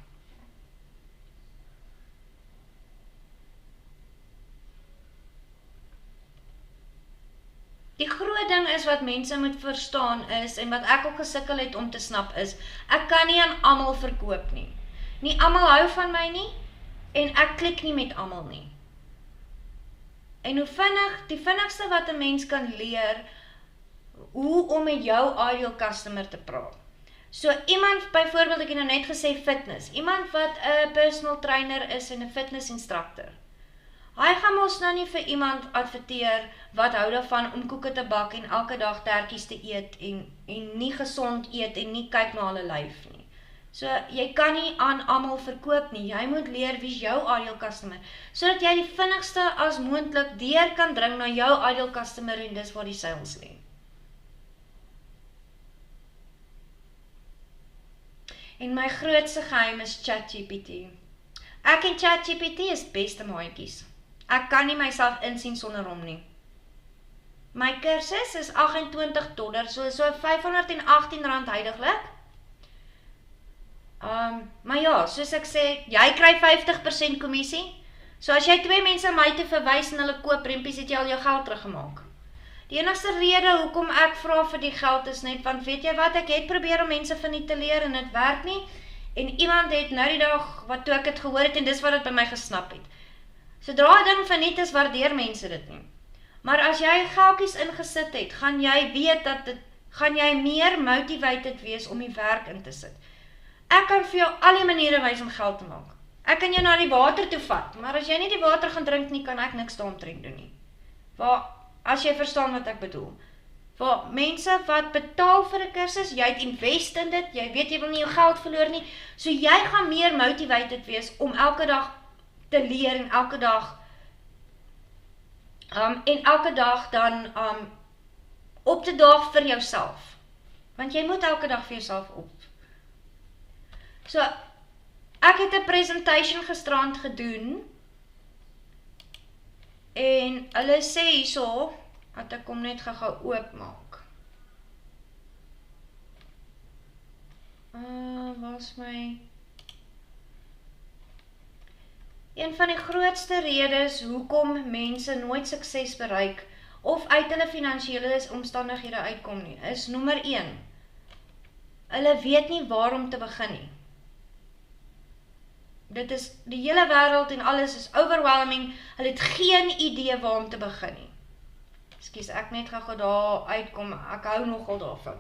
Die groot ding is wat mense moet verstaan is, en wat ek ook gesukkel het om te snap is, ek kan nie aan almal verkoop nie. Nie almal hou van my nie, en ek klik nie met almal nie. En die vinnigste wat 'n mens kan leer, hoe om met jou ideal customer te praat. So iemand, byvoorbeeld ek het nou net gesê fitness, iemand wat 'n personal trainer is en 'n fitness instructor. Hy gaan mos nou nie vir iemand adverteer wat hou daarvan om koeke te bak en elke dag tertjies te eet en nie gesond eet en nie kyk na hulle lyf nie. So jy kan nie aan almal verkoop nie, jy moet leer wie is jou ideal customer, sodat jy die vinnigste as moontlik deur kan dring na jou ideal customer en dis waar die sales lê. En my grootste geheim is ChatGPT. Ek en ChatGPT is beste maatjies. Ek kan nie myself insien sonder hom nie. My kursus is $28, so R518 huidiglik. Maar ja, soos ek sê, jy kry 50% kommissie. So as jy 2 mense my te verwys en hulle koop rempies, het jy al jou geld teruggemaak. Die enigste rede hoekom ek vra vir die geld is net, want weet jy wat, ek het probeer om mense van nie te leer en dit werk nie. En iemand het nou die dag, wat toe ek het gehoor het, en dis wat het by my gesnap het. Sodra 'n ding verniet is, waardeer mense dit nie. Maar as jy geldjies ingesit het, gaan jy weet gaan jy meer motivated wees om die werk in te sit. Ek kan vir jou al die maniere wys om geld te maak. Ek kan jou na die water toe vat, maar as jy nie die water gaan drink nie, kan ek niks daaromtrent doen nie. As jy verstaan wat ek bedoel. Vir mense wat betaal vir 'n kursus, jy het invest in dit, jy weet jy wil nie jou geld verloor nie, so jy gaan meer motivated wees om elke dag te leer en elke dag dan op te daag vir jouself. Want jy moet elke dag vir jouself op. So, ek het 'n presentation gisterand gedoen en hulle sê hierso, dat ek kom net gou oopmaak. Was my... Een van die grootste redes hoekom mense nooit sukses bereik of uit hulle finansiële omstandighede uitkom nie, is nommer 1. Hulle weet nie waar om te begin nie. Dit is die hele wêreld en alles is overwhelming. Hulle het geen idee waar om te begin nie. Ekskuus, ek net gou daar uitkom. Ek hou nogal daarvan.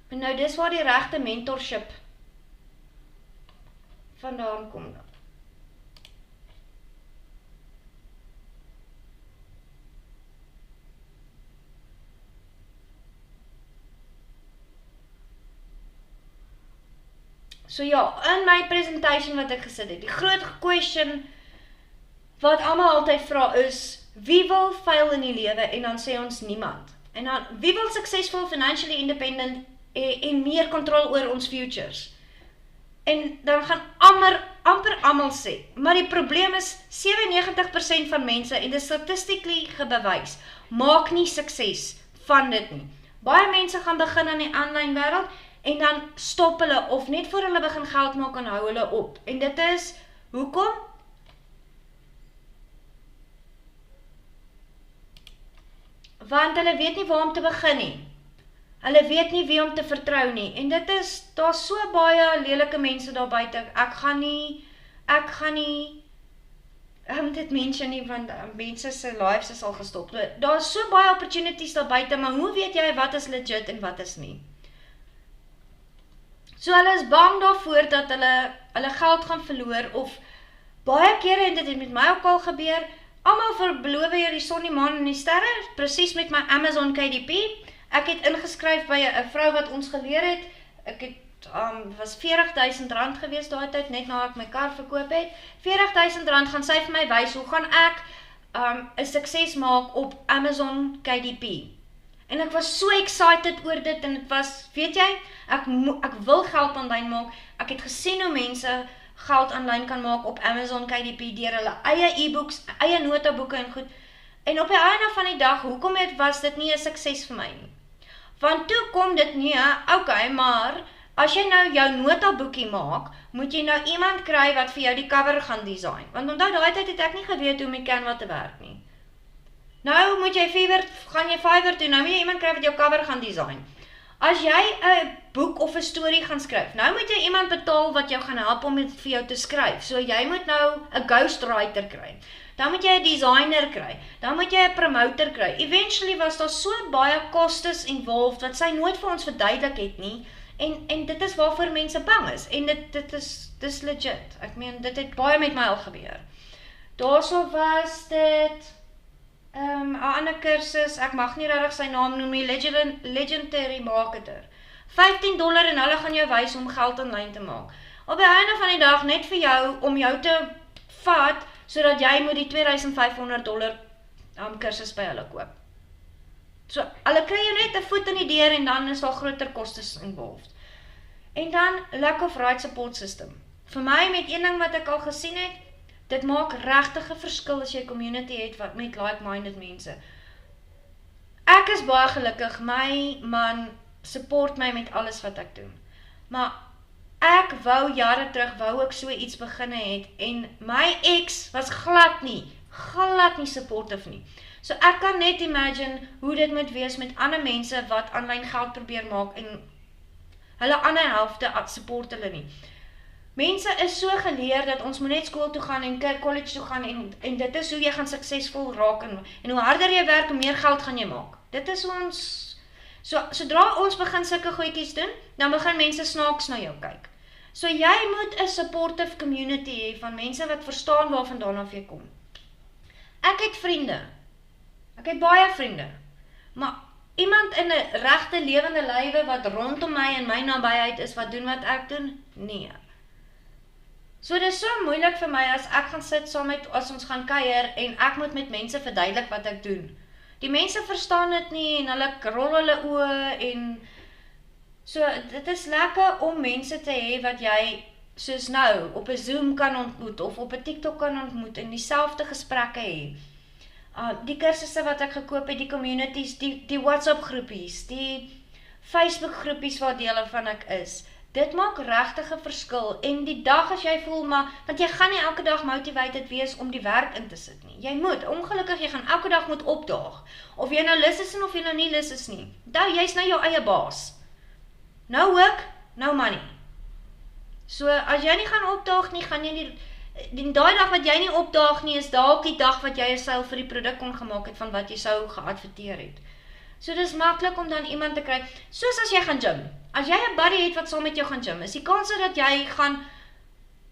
Nou dis waar die regte mentorship vandaan kom dan. So ja, in my presentation wat ek gesit het, die groot question wat almal altyd vra is, wie wil fail in die lewe? En dan sê ons niemand. En dan, wie wil succesvol, financially independent en meer control oor ons futures? En dan gaan amper almal sê, maar die probleem is 97% van mense, en dit is statistically gebewys, maak nie sukses van dit nie. Baie mense gaan begin aan die online wêreld en dan stop hulle of net voor hulle begin geld maak en hou hulle op. En dit is, hoekom? Want hulle weet nie waar om te begin nie. Hulle weet nie wie om te vertrou nie. En dit is, daar so baie lelike mense daar buite. Ek gaan nie dit mention nie, want mense se lives is al gestop. Daar is so baie opportunities daar buite, maar hoe weet jy wat is legit en wat is nie? So hulle is bang daarvoor dat hulle geld gaan verloor, of baie kere, en dit het met my ook al gebeur, almal beloof jy die son, die maan en die sterre, presies met my Amazon KDP. Ek het ingeskryf by 'n vrou wat ons geleer het, ek het was R40,000 gewees daai tyd, net nadat ek my kar verkoop het. R40,000 gaan sy vir my wys, hoe gaan ek 'n sukses maak op Amazon KDP. En ek was so excited oor dit, en dit was, weet jy, ek wil geld aanlyn maak. Ek het gesien hoe mense geld aanlyn kan maak op Amazon KDP deur hulle eie e-books, eie notaboeke en goed. En op die einde van die dag, hoekom was dit nie 'n sukses vir my nie? Want toe kom dit nie, okay, maar as jy nou jou notaboekie maak, moet jy nou iemand kry wat vir jou die cover gaan design. Want onthou, daai tyd het ek nie geweet hoe om die Canva te werk nie. Nou moet jy gaan jy Fiverr toe, nou moet jy iemand kry wat jou cover gaan design. As jy 'n boek of 'n storie gaan skryf, nou moet jy iemand betaal wat jou gaan help om dit vir jou te skryf. So jy moet nou 'n ghostwriter kry. Dan moet jy 'n designer kry. Dan moet jy 'n promoter kry. Eventually was daar so baie kostes involved wat sy nooit vir ons verduidelik het nie. En dit is waarvoor mense bang is. En dis legit. Ek meen, dit het baie met my al gebeur. Daarso was dit 'n ander kursus, ek mag nie regtig sy naam noem nie, Legendary Marketer. $15 en hulle gaan jou wys om geld aanlyn te maak. Op die einde van die dag net vir jou, om jou te vat, sodat jy moet die $2500 kursus by hulle koop. So, hulle kry jou net 'n voet in die deur en dan is daar groter kostes involved. En dan, lack of right support system. Vir my, met een ding wat ek al gesien het, dit maak regtig 'n verskil as jy 'n community het met like-minded mense. Ek is baie gelukkig, my man support my met alles wat ek doen. Maar ek wou jare terug, wou ek so iets beginne het, en my ex was glad nie supportive nie. So ek kan net imagine hoe dit moet wees met ander mense wat aanlyn geld probeer maak, en hulle ander helfte support hulle nie. Mense is so geleer dat ons moet net skool toe gaan en college toe gaan en dit is hoe jy gaan suksesvol raak en hoe harder jy werk, hoe meer geld gaan jy maak. Dit is ons, sodra ons begin sulke goedjies doen, dan begin mense snaaks na jou kyk. So jy moet 'n supportive community hê van mense wat verstaan waar vandaan af jy kom. Ek het vriende. Ek het baie vriende. Maar iemand in 'n regte lewende lywe wat rondom my en my nabyheid is wat doen wat ek doen? Nee. So dit is so moeilik vir my as ek gaan sit saam met, as ons gaan kuier en ek moet met mense verduidelik wat ek doen. Die mense verstaan dit nie en hulle rol hulle oë en so dit is lekker om mense te hê wat jy soos nou op 'n Zoom kan ontmoet of op 'n TikTok kan ontmoet en dieselfde gesprekke hê. Die kursusse wat ek gekoop het, die communities, die WhatsApp groepies, die Facebook groepies waar dele van ek is. Dit maak regtig 'n verskil en die dag as jy voel want jy gaan nie elke dag motivated wees om die werk in te sit nie. Jy moet, ongelukkig jy gaan elke dag moet opdaag. Of jy nou lus is en of jy nou nie lus is nie. Jy's nou jou eie baas. Nou work, nou money. So as jy nie gaan opdaag nie, gaan jy nie, die daai dag wat jy nie opdaag nie, is dalk die dag wat jy 'n seil vir die produk kon gemaak het van wat jy sou geadverteer het. So dis maklik om dan iemand te kry, soos as jy gaan gym. As jy 'n buddy het wat saam met jou gaan gym, is die kans dat jy gaan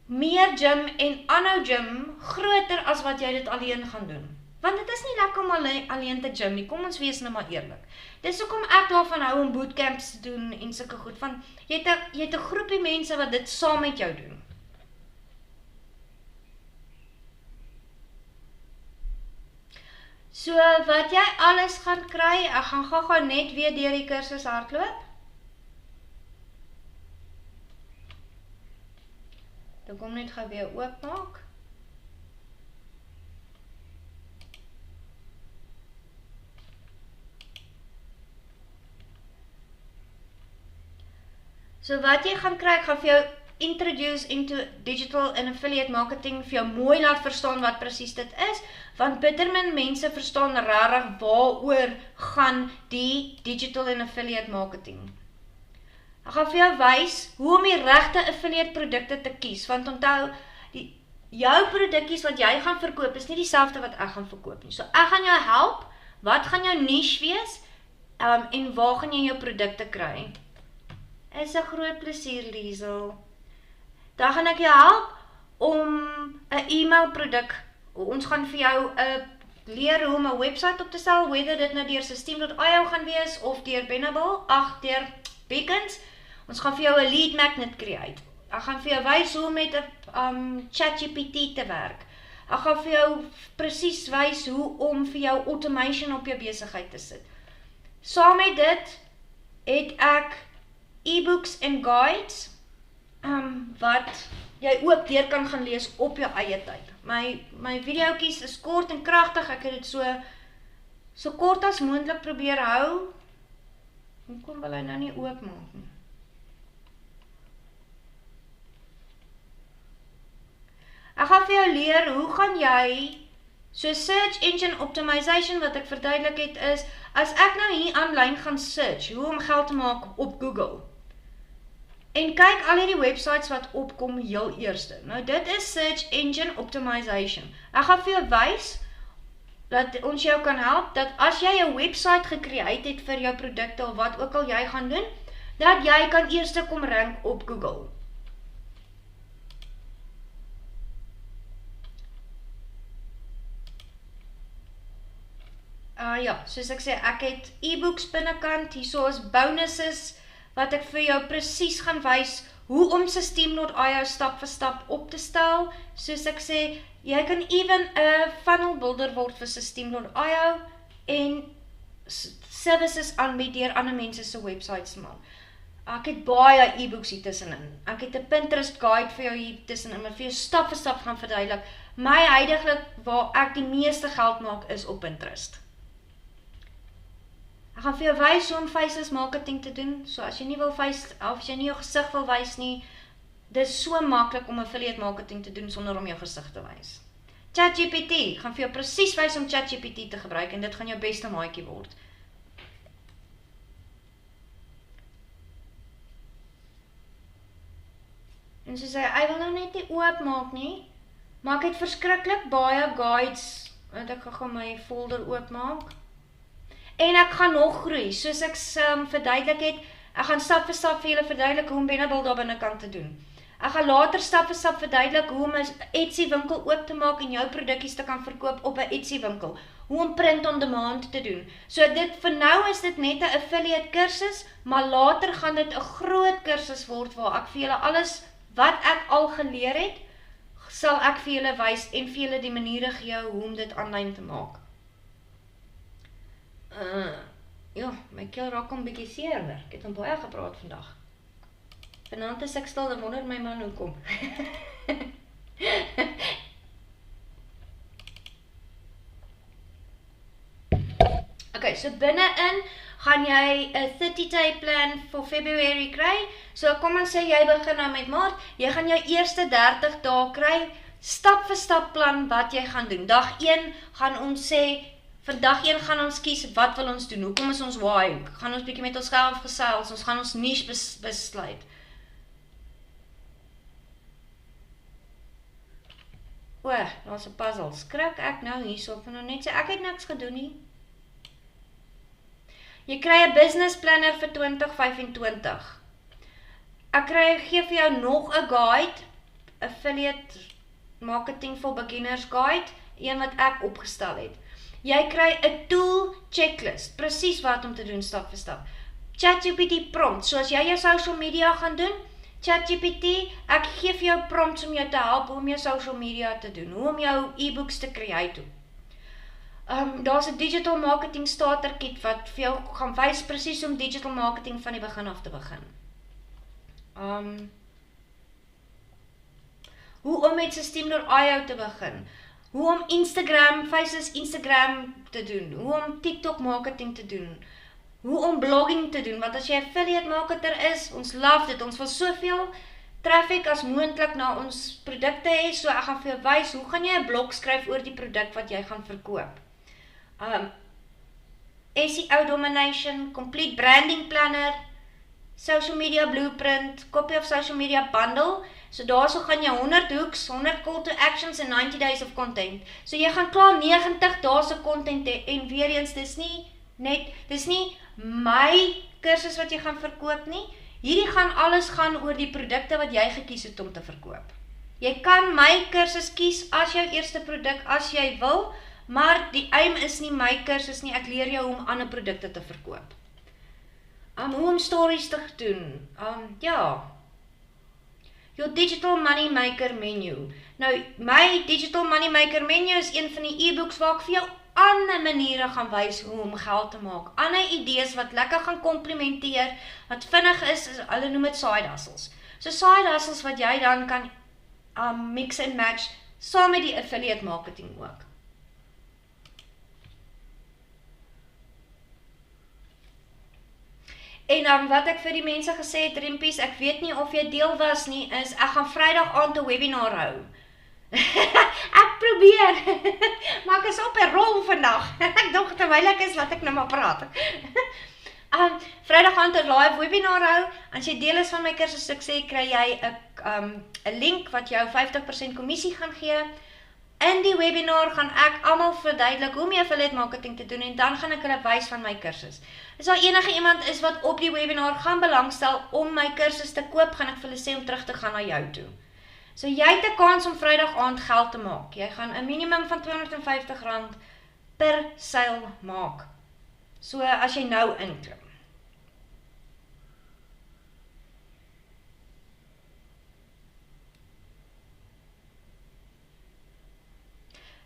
meer gym en aanhou gym groter as wat jy dit alleen gaan doen. Want dit is nie lekker om alleen te gym nie, kom ons wees nou maar eerlik. Dis hoekom ek daarvan hou om bootcamps te doen en sulke goed, van jy het 'n groepie mense wat dit saam met jou doen. So wat jy alles gaan kry, ek gaan gou net weer deur die kursus hardloop. Dan kom net gou weer oopmaak. So wat jy gaan kry, ek gaan vir jou introduce into digital and affiliate marketing, vir jou mooi laat verstaan wat presies dit is, want bitter min mense verstaan regtig waaroor gaan die digital and affiliate marketing. Ek gaan vir jou wys hoe om die regte affiliate produkte te kies, want onthou, jou produkkies wat jy gaan verkoop is nie dieselfde wat ek gaan verkoop nie. So ek gaan jou help, wat gaan jou niche wees, en waar gaan jy jou produkte kry. Is 'n groot plesier, Liesel. Dan gaan ek jou help om 'n e-mail produk. Ons gaan vir jou leer hoe om 'n website op te stel, whether dit nou deur System.io gaan wees of deur Benable, deur Beacons. Ons gaan vir jou 'n lead magnet create. Ek gaan vir jou wys hoe om met 'n ChatGPT te werk. Ek gaan vir jou presies wys hoe om vir jou automation op jou besigheid te sit. Saam met dit het ek e-books en guides wat jy ook deur kan gaan lees op jou eie tyd. My videoetjies is kort en kragtig, ek het dit so kort as moontlik probeer hou. Hoekom wil hy nou nie oopmaak nie? vir jou leer, hoe gaan jy, so search engine optimization wat ek verduidelik het is, as ek nou hier aanlyn gaan search, hoe om geld te maak op Google, en kyk al hierdie websites wat opkom heel eerste. Nou dit is search engine optimization. Ek gaan vir jou wys, dat ons jou kan help, dat as jy 'n website gecreate het vir jou produkte, of wat ook al jy gaan doen, dat jy kan eerste kom rank op Google. Ja, soos ek sê, ek het e-books binnekant, hierso is bonuses, wat ek vir jou presies gaan wys, hoe om Systeme.io stap vir stap op te stel. Soos ek sê, jy kan even 'n funnel builder word vir Systeme.io, en services aanbied deur ander mense se websites te maak. Ek het baie e-books hier tussenin. Ek het 'n Pinterest guide vir jou hier tussenin, maar vir jou stap vir stap gaan verduidelik. My huidiglik waar ek die meeste geld maak is op Pinterest. Ek gaan vir jou wys hoe om faceless marketing te doen, so as jy nie wil of jy nie jou gesig wil wys nie, dit is so maklik om affiliate marketing te doen sonder om jou gesig te wys. ChatGPT, gaan vir jou presies wys om ChatGPT te gebruik, en dit gaan jou beste maatjie word. En so sê, hy wil nou net nie oopmaak nie, maar ek het verskriklik baie guides, want ek gaan my folder oopmaak. En ek gaan nog groei, soos ek verduidelik het, ek gaan stap vir stap vir julle verduidelik hoe om Benable daar binnekant te doen. Ek gaan later stap vir stap verduidelik hoe om 'n Etsy winkel oop te maak en jou produkkies te kan verkoop op 'n Etsy winkel. Hoe om print on demand te doen. So vir nou is dit net 'n affiliate kursus, maar later gaan dit 'n groot kursus word waar ek vir julle alles wat ek al geleer het, sal ek vir julle wys en vir julle die maniere gee hoe om dit aanlyn te maak. Ja, my keel raak 'n bietjie seerder. Ek het hom baie gepraat vandag. Vanaand is ek stil en wonder my man hoekom. Okay, so binne-in gaan jy 'n 30-day plan vir February kry. So kom ons sê jy begin nou met Maart, jy gaan jou eerste 30 dae kry, stap vir stap plan wat jy gaan doen. Dag 1 gaan ons sê, vir dag 1 gaan ons kies, wat wil ons doen, hoekom is ons why, gaan ons bietjie met ons gesels, ons gaan ons niche besluit. Daar's 'n puzzle, skrik ek nou hierso, ek wil nou net sê, ek het niks gedoen nie. Jy kry 'n business planner vir 2025. Ek gee vir jou nog 'n guide, affiliate marketing for beginners guide, een wat ek opgestel het. Jy kry 'n tool checklist, presies wat om te doen stap vir stap. ChatGPT prompt, so as jy jou social media gaan doen, ChatGPT, ek gee vir jou prompts om jou te help om jou social media te doen, hoe om jou e-books te create. Daar's 'n digital marketing starter kit wat vir jou gaan wys presies om digital marketing van die begin af te begin. Hoe om met Systeme.io te begin. Hoe om faceless Instagram te doen, hoe om TikTok marketing te doen, hoe om blogging te doen, want as jy affiliate marketer is, ons love dit, ons wil soveel traffic as moontlik na ons produkte hê, so ek gaan vir jou wys, hoe gaan jy 'n blog skryf oor die produk wat jy gaan verkoop. SEO domination, complete branding planner, social media blueprint, copy of social media bundle, so daarso gaan jy 100 hooks, 100 call to actions en 90 days of content. So jy gaan klaar 90 dae se content hê, en weer eens, dis nie my kursus wat jy gaan verkoop nie, hierdie gaan alles gaan oor die produkte wat jy gekies het om te verkoop. Jy kan my kursus kies as jou eerste produk as jy wil, maar die aim is nie my kursus nie, ek leer jou hoe om ander produkte te verkoop. Hoe om stories te doen, your digital money maker menu. Nou, my digital money maker menu is een van die e-books waar ek vir jou ander maniere gaan wys hoe om geld te maak. Ander idees wat lekker gaan komplementeer, wat vinnig is, hulle noem dit side hustles. So side hustles wat jy dan kan mix and match, saam met die affiliate marketing ook. En wat ek vir die mense gesê het, Rimpies, ek weet nie of jy deel was nie, is ek gaan Vrydag aand 'n webinar hou. Ek probeer, maar ek is op 'n rol vandag. Ek dink terwyl ek is, laat ek nou maar praat. Vrydag gaan 'n live webinar hou. As jy deel is van my kursus sukses, kry jy 'n link wat jou 50% kommissie gaan gee. In die webinar gaan ek almal verduidelik hoe om jou affiliate marketing te doen en dan gaan ek hulle wys van my kursus. As daar enige iemand is wat op die webinar gaan belangstel om my kursus te koop, gaan ek vir hulle sê om terug te gaan na jou toe. So jy het 'n kans om Vrydag aand geld te maak. Jy gaan 'n minimum van R250 per seil maak. So as jy nou inklim.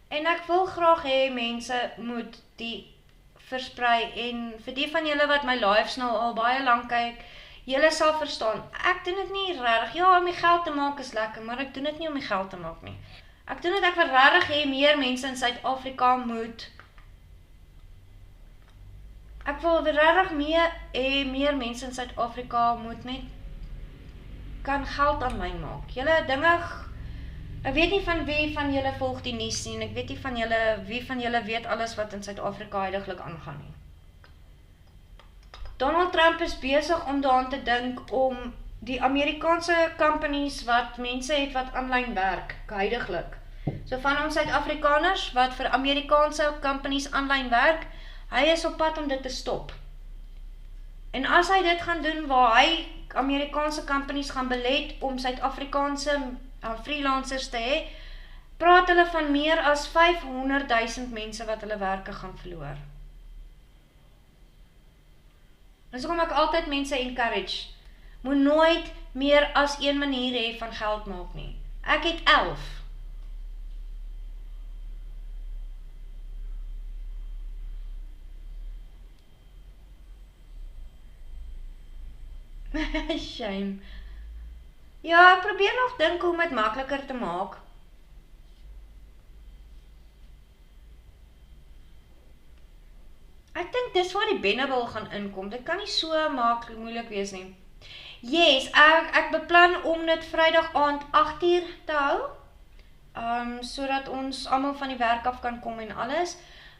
En ek wil graag hê mense moet die versprei en vir die van julle wat my lives nou al baie lank kyk, julle sal verstaan, ek doen dit nie regtig, ja, om die geld te maak is lekker, maar ek doen dit nie om die geld te maak nie. Ek doen dit, ek wil regtig hê meer mense in Suid-Afrika moet, ek wil regtig meer mense in Suid-Afrika moet net kan geld aan my maak. Julle dinge, ek weet nie van wie van julle volg die nuus nie, en ek weet nie van julle, wie van julle weet alles wat in Suid-Afrika huidiglik aangaan nie. Donald Trump is besig om daaraan te dink om die Amerikaanse companies wat mense het wat aanlyn werk, huidiglik. So van ons Suid-Afrikaners wat vir Amerikaanse companies aanlyn werk, hy is op pad om dit te stop. En as hy dit gaan doen waar hy Amerikaanse companies gaan belet om Suid-Afrikaanse freelancers te hê, praat hulle van meer as 500,000 mense wat hulle werke gaan verloor. Dus kom ek altyd mense encourage, moet nooit meer as een manier hê van geld maak nie. Ek het 11. Shame. Ja, ek probeer nog dink hoe om dit makliker te maak. Ek dink dis waar die Benable gaan inkom. Dit kan nie so moeilik wees nie. Yes, ek beplan om dit Vrydag aand 8uur te hou. Sodat ons almal van die werk af kan kom en alles.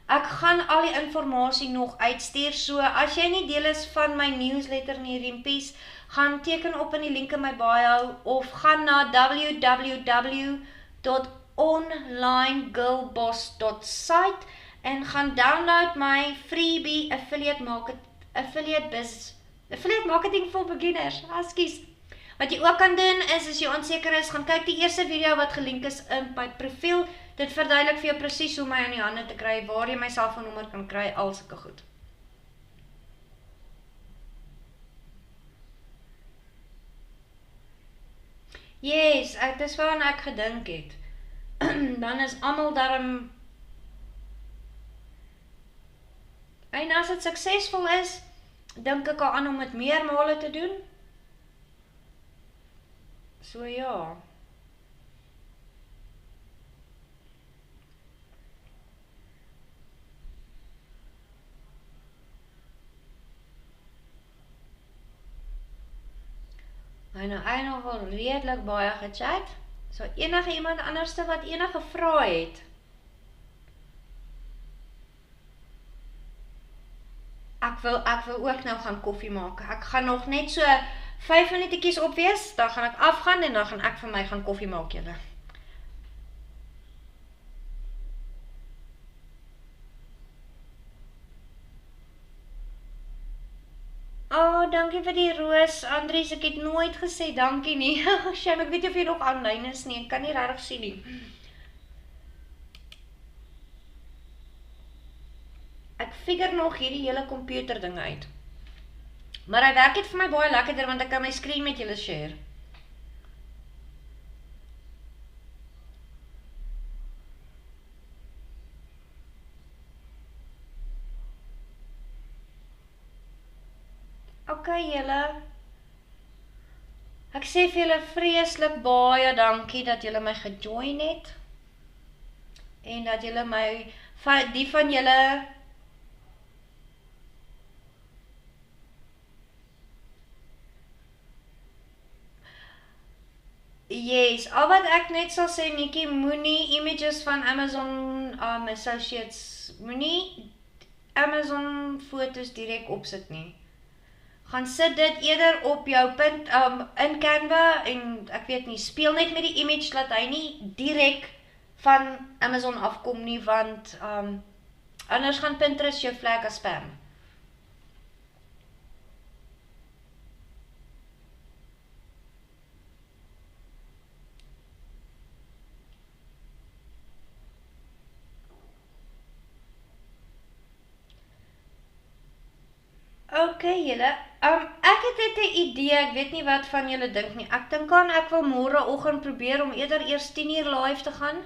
Ek gaan al die inligting nog uitstuur, so as jy nie deel is van my newsletter nie, Riempies, gaan teken op in die link in my bio, of gaan na www.onlinegirlboss.site en gaan download my freebie affiliate marketing for beginners, askies. Wat jy ook kan doen is, as jy onseker is, gaan kyk die eerste video wat gelink is in my profiel. Dit verduidelik vir jou presies hoe my in die hande te kry, waar jy my selfoonnommer kan kry, al sulke goed. Yes, dit is waaraan ek gedink het. Dan is almal daarom. En as dit suksesvol is, dink ek aan om dit meer male te doen. So ja. My nou nog wel redelik baie gechat. So enige iemand anderste wat enige vrae het. Ek wil ook nou gaan koffie maak. Ek gaan nog net so 5 minuutjies op wees, dan gaan ek afgaan en dan gaan ek vir my gaan koffie maak julle. Dankie vir die roos, Andries, ek het nooit gesê dankie nie. Shame, ek weet nie of jy nog aanlyn is nie, ek kan nie regtig sien nie. Ek figure nog hierdie hele computer ding uit. Maar hy werk het vir my baie lekkerder, want ek kan my screen met julle share. Okay julle, ek sê vir julle vreeslik baie dankie dat julle my gejoin het, en dat julle my, die van julle, Yes, al wat ek net sal sê, Nikki, moenie images van Amazon Associates, moenie Amazon foto's direk opsit nie. Gaan sit dit eerder op jou punt in Canva en ek weet nie, speel net met die image dat hy nie direk van Amazon afkom nie, want anders gaan Pinterest jou flag as spam. Okay, julle. Ek het net 'n idee, ek weet nie wat van julle dink nie. Ek dink aan ek wil môreoggend probeer om eerder eers 10:00 live te gaan.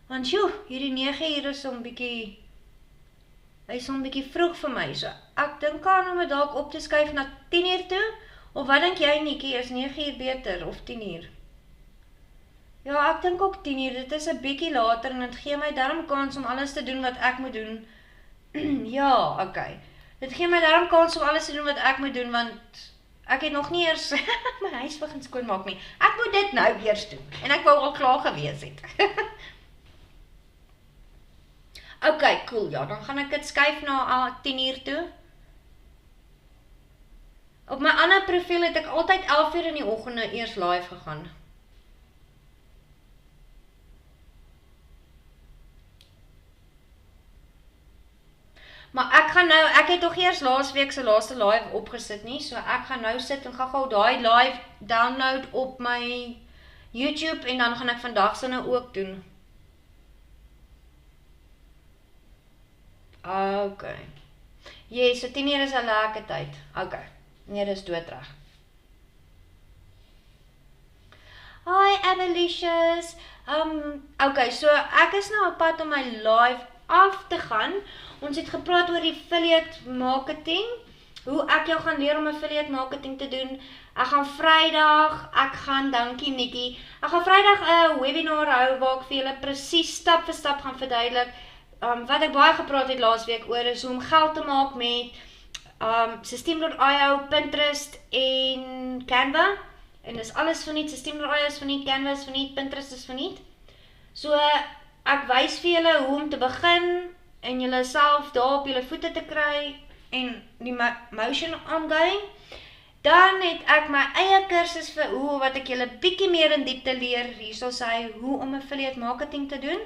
Want hierdie 9:00 is hy is 'n bietjie vroeg vir my. So ek dink aan om dit dalk op te skuif na 10:00 toe. Of wat dink jy, Nikki, is 9:00 beter of 10:00? Ja, ek dink ook 10:00. Dit is 'n bietjie later en dit gee my darm kans om alles te doen wat ek moet doen. Ja, okay. Dit gee my daarom kans om alles te doen wat ek moet doen, want ek het nog nie eers my huis begin skoonmaak nie. Ek moet dit nou eers doen, en ek wou al klaar gewees het. Okay, cool, ja, dan gaan ek dit skuif na 10:00 toe. Op my ander profiel het ek altyd 11:00 in die oggende eers live gegaan. Maar ek het toch eers laasweek se laaste live opgesit nie, so ek gaan nou sit en gou daai live download op my YouTube en dan gaan ek vandag se nou ook doen. Okay. Yes, so 10:00 is 'n lekker tyd. Okay. Nee, dis doodreg. Hi, Avalicious. Okay, so ek is nou op pad om my live af te gaan. Ons het gepraat oor affiliate marketing, hoe ek jou gaan leer om affiliate marketing te doen. Dankie Nikki, ek gaan Vrydag 'n webinar hou waar ek vir julle presies stap vir stap gaan verduidelik. Wat ek baie gepraat het laasweek oor is hoe om geld te maak met Systeme.io, Pinterest en Canva. En dis alles verniet, Systeme.io is verniet, Canva is verniet, Pinterest is verniet. So ek wys vir julle hoe om te begin en julle self daar op julle voete te kry en die motion ongoing. Dan het ek my eie kursus vir wat ek julle bietjie meer in diepte leer. Hierso sê hoe om affiliate marketing te doen.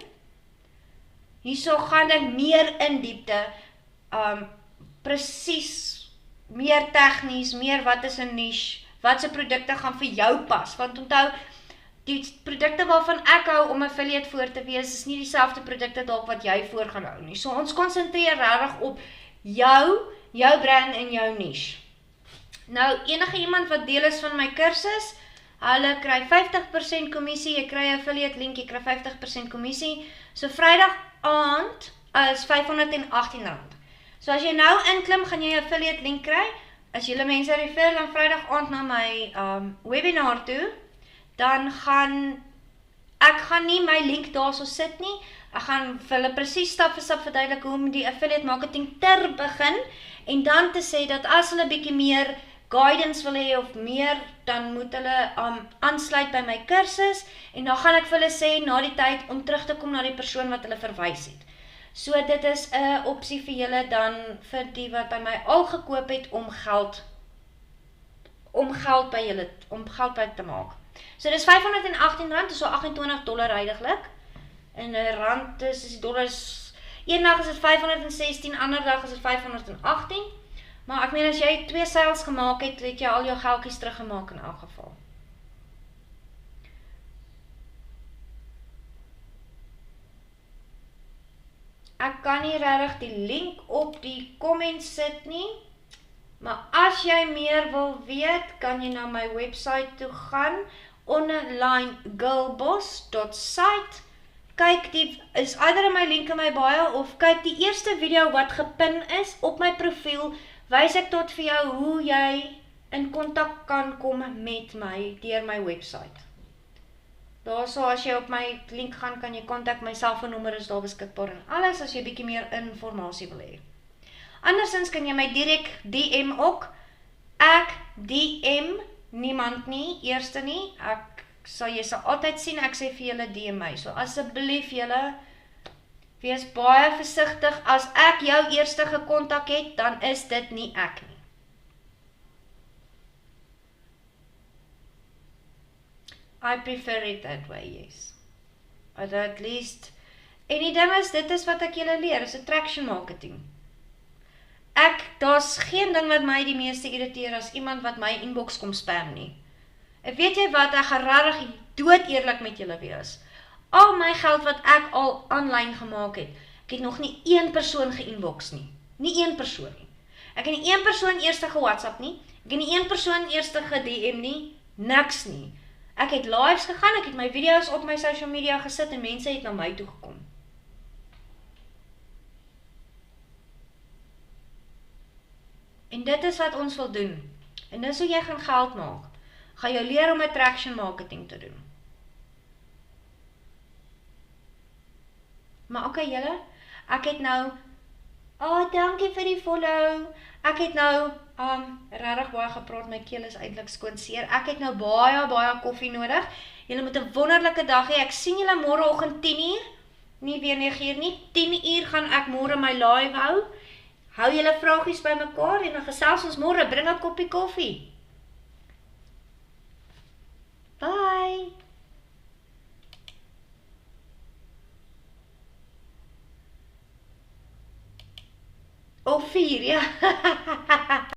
Hierso gaan ek meer in diepte, presies, meer tegnies, meer wat is 'n niche, wat se produkte gaan vir jou pas. Want onthou, die produkte waarvan ek hou om affiliate voor te wees, is nie dieselfde produkte dalk wat jy voor gaan hou nie. So ons konsentreer regtig op jou brand en jou niche. Nou, enige iemand wat deel is van my kursus, hulle kry 50% kommissie, jy kry 'n affiliate link, jy kry 50% kommissie. So Vrydag aand is R518. So as jy nou inklim, gaan jy 'n affiliate link kry. As julle mense refer dan Vrydag aand na my webinar toe, dan ek gaan nie my link daarso sit nie. Ek gaan vir hulle presies stap vir stap verduidelik hoe om die affiliate marketing te begin en dan te sê dat as hulle bietjie meer guidance wil hê of meer, dan moet hulle aansluit by my kursus en dan gaan ek vir hulle sê na die tyd om terug te kom na die persoon wat hulle verwys het. So dit is 'n opsie vir julle dan vir die wat by my al gekoop het om geld by te maak. So dis R518, dis so $28 huidiglik. En 'n rand is die dollars, een dag is dit 516, ander dag is dit 518. Maar ek meen as jy 2 sales gemaak het, het jy al jou geldjies teruggemaak in elk geval. Ek kan nie regtig die link op die comments sit nie. Maar as jy meer wil weet, kan jy na my website toe gaan, onlinegirlboss.site. Kyk, is either my link in my bio, of kyk die eerste video wat gepin is op my profiel, wys ek tot vir jou hoe jy in kontak kan kom met my, deur my website. Daarso as jy op my link gaan, kan jy kontak, my selfoonnommer is daar beskikbaar en alles, as jy bietjie meer informasie wil hê. Andersins kan jy my direk DM ook. Ek DM niemand nie, eerste nie. Ek Jy sal altyd sien, ek sê vir julle DM my. So asseblief julle, wees baie versigtig. As ek jou eerste gekontak het, dan is dit nie ek nie. I prefer it that way, yes. Or at least, en die ding is, dit is wat ek julle leer, is attraction marketing. Daar's geen ding wat my die meeste irriteer as iemand wat my inbox kom spam nie. Weet jy wat, ek gaan regtig dood eerlik met julle wees. Al my geld wat ek al online gemaak het, ek het nog nie een persoon ge-inbox nie. Nie een persoon nie. Ek het nie een persoon eerste ge-WhatsApp nie, ek het nie een persoon eerste ge-DM nie, niks nie. Ek het lives gegaan, ek het my video's op my social media gesit en mense het na my toe gekom. En dit is wat ons wil doen. En dis hoe jy gaan geld maak. Gaan jou leer om attraction marketing te doen. Maar oké julle, ek het nou, dankie vir die follow, ek het nou, regtig baie gepraat, my keel is eintlik skoon seer, ek het nou baie koffie nodig, julle moet 'n wonderlike dag hê, ek sien julle môreoggend 10:00, nie weer 9:00 nie, 10:00 gaan ek môre my live hou julle vragies by mekaar en dan gesels ons môre, bring 'n koppie koffie. Bye! Of 4, ja.